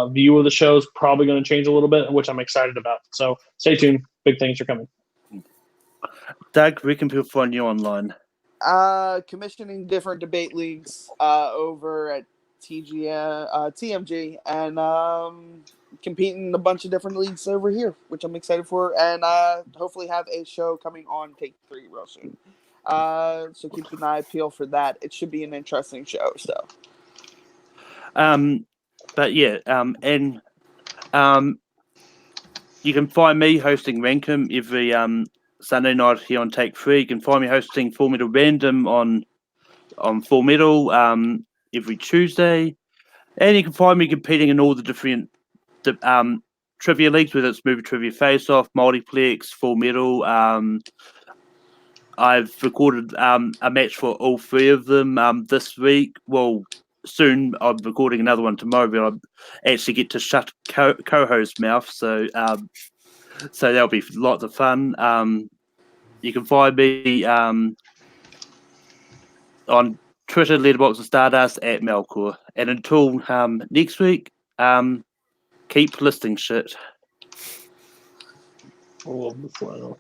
view of the show is probably going to change a little bit, which I'm excited about. So stay tuned. Big things are coming. Doug, where can people find you online? Commissioning different debate leagues over at TMG, and competing in a bunch of different leagues over here, which I'm excited for, and hopefully have a show coming on Take 3 real soon. So keep an eye peeled for that. It should be an interesting show. So, but yeah, and you can find me hosting Rankum every Sunday night here on Take 3. You can find me hosting Full Metal Random on Full Metal every Tuesday, and you can find me competing in all the different trivia leagues, whether it's Movie Trivia Face Off, Multiplex, Full Metal. I've recorded a match for all three of them this week. Well, soon I'm recording another one tomorrow, but I actually get to shut co-host mouth, so that'll be lots of fun. You can find me on Twitter, Letterboxd, and Stardust at Melkor. And until next week, keep listing shit. I love the flannel.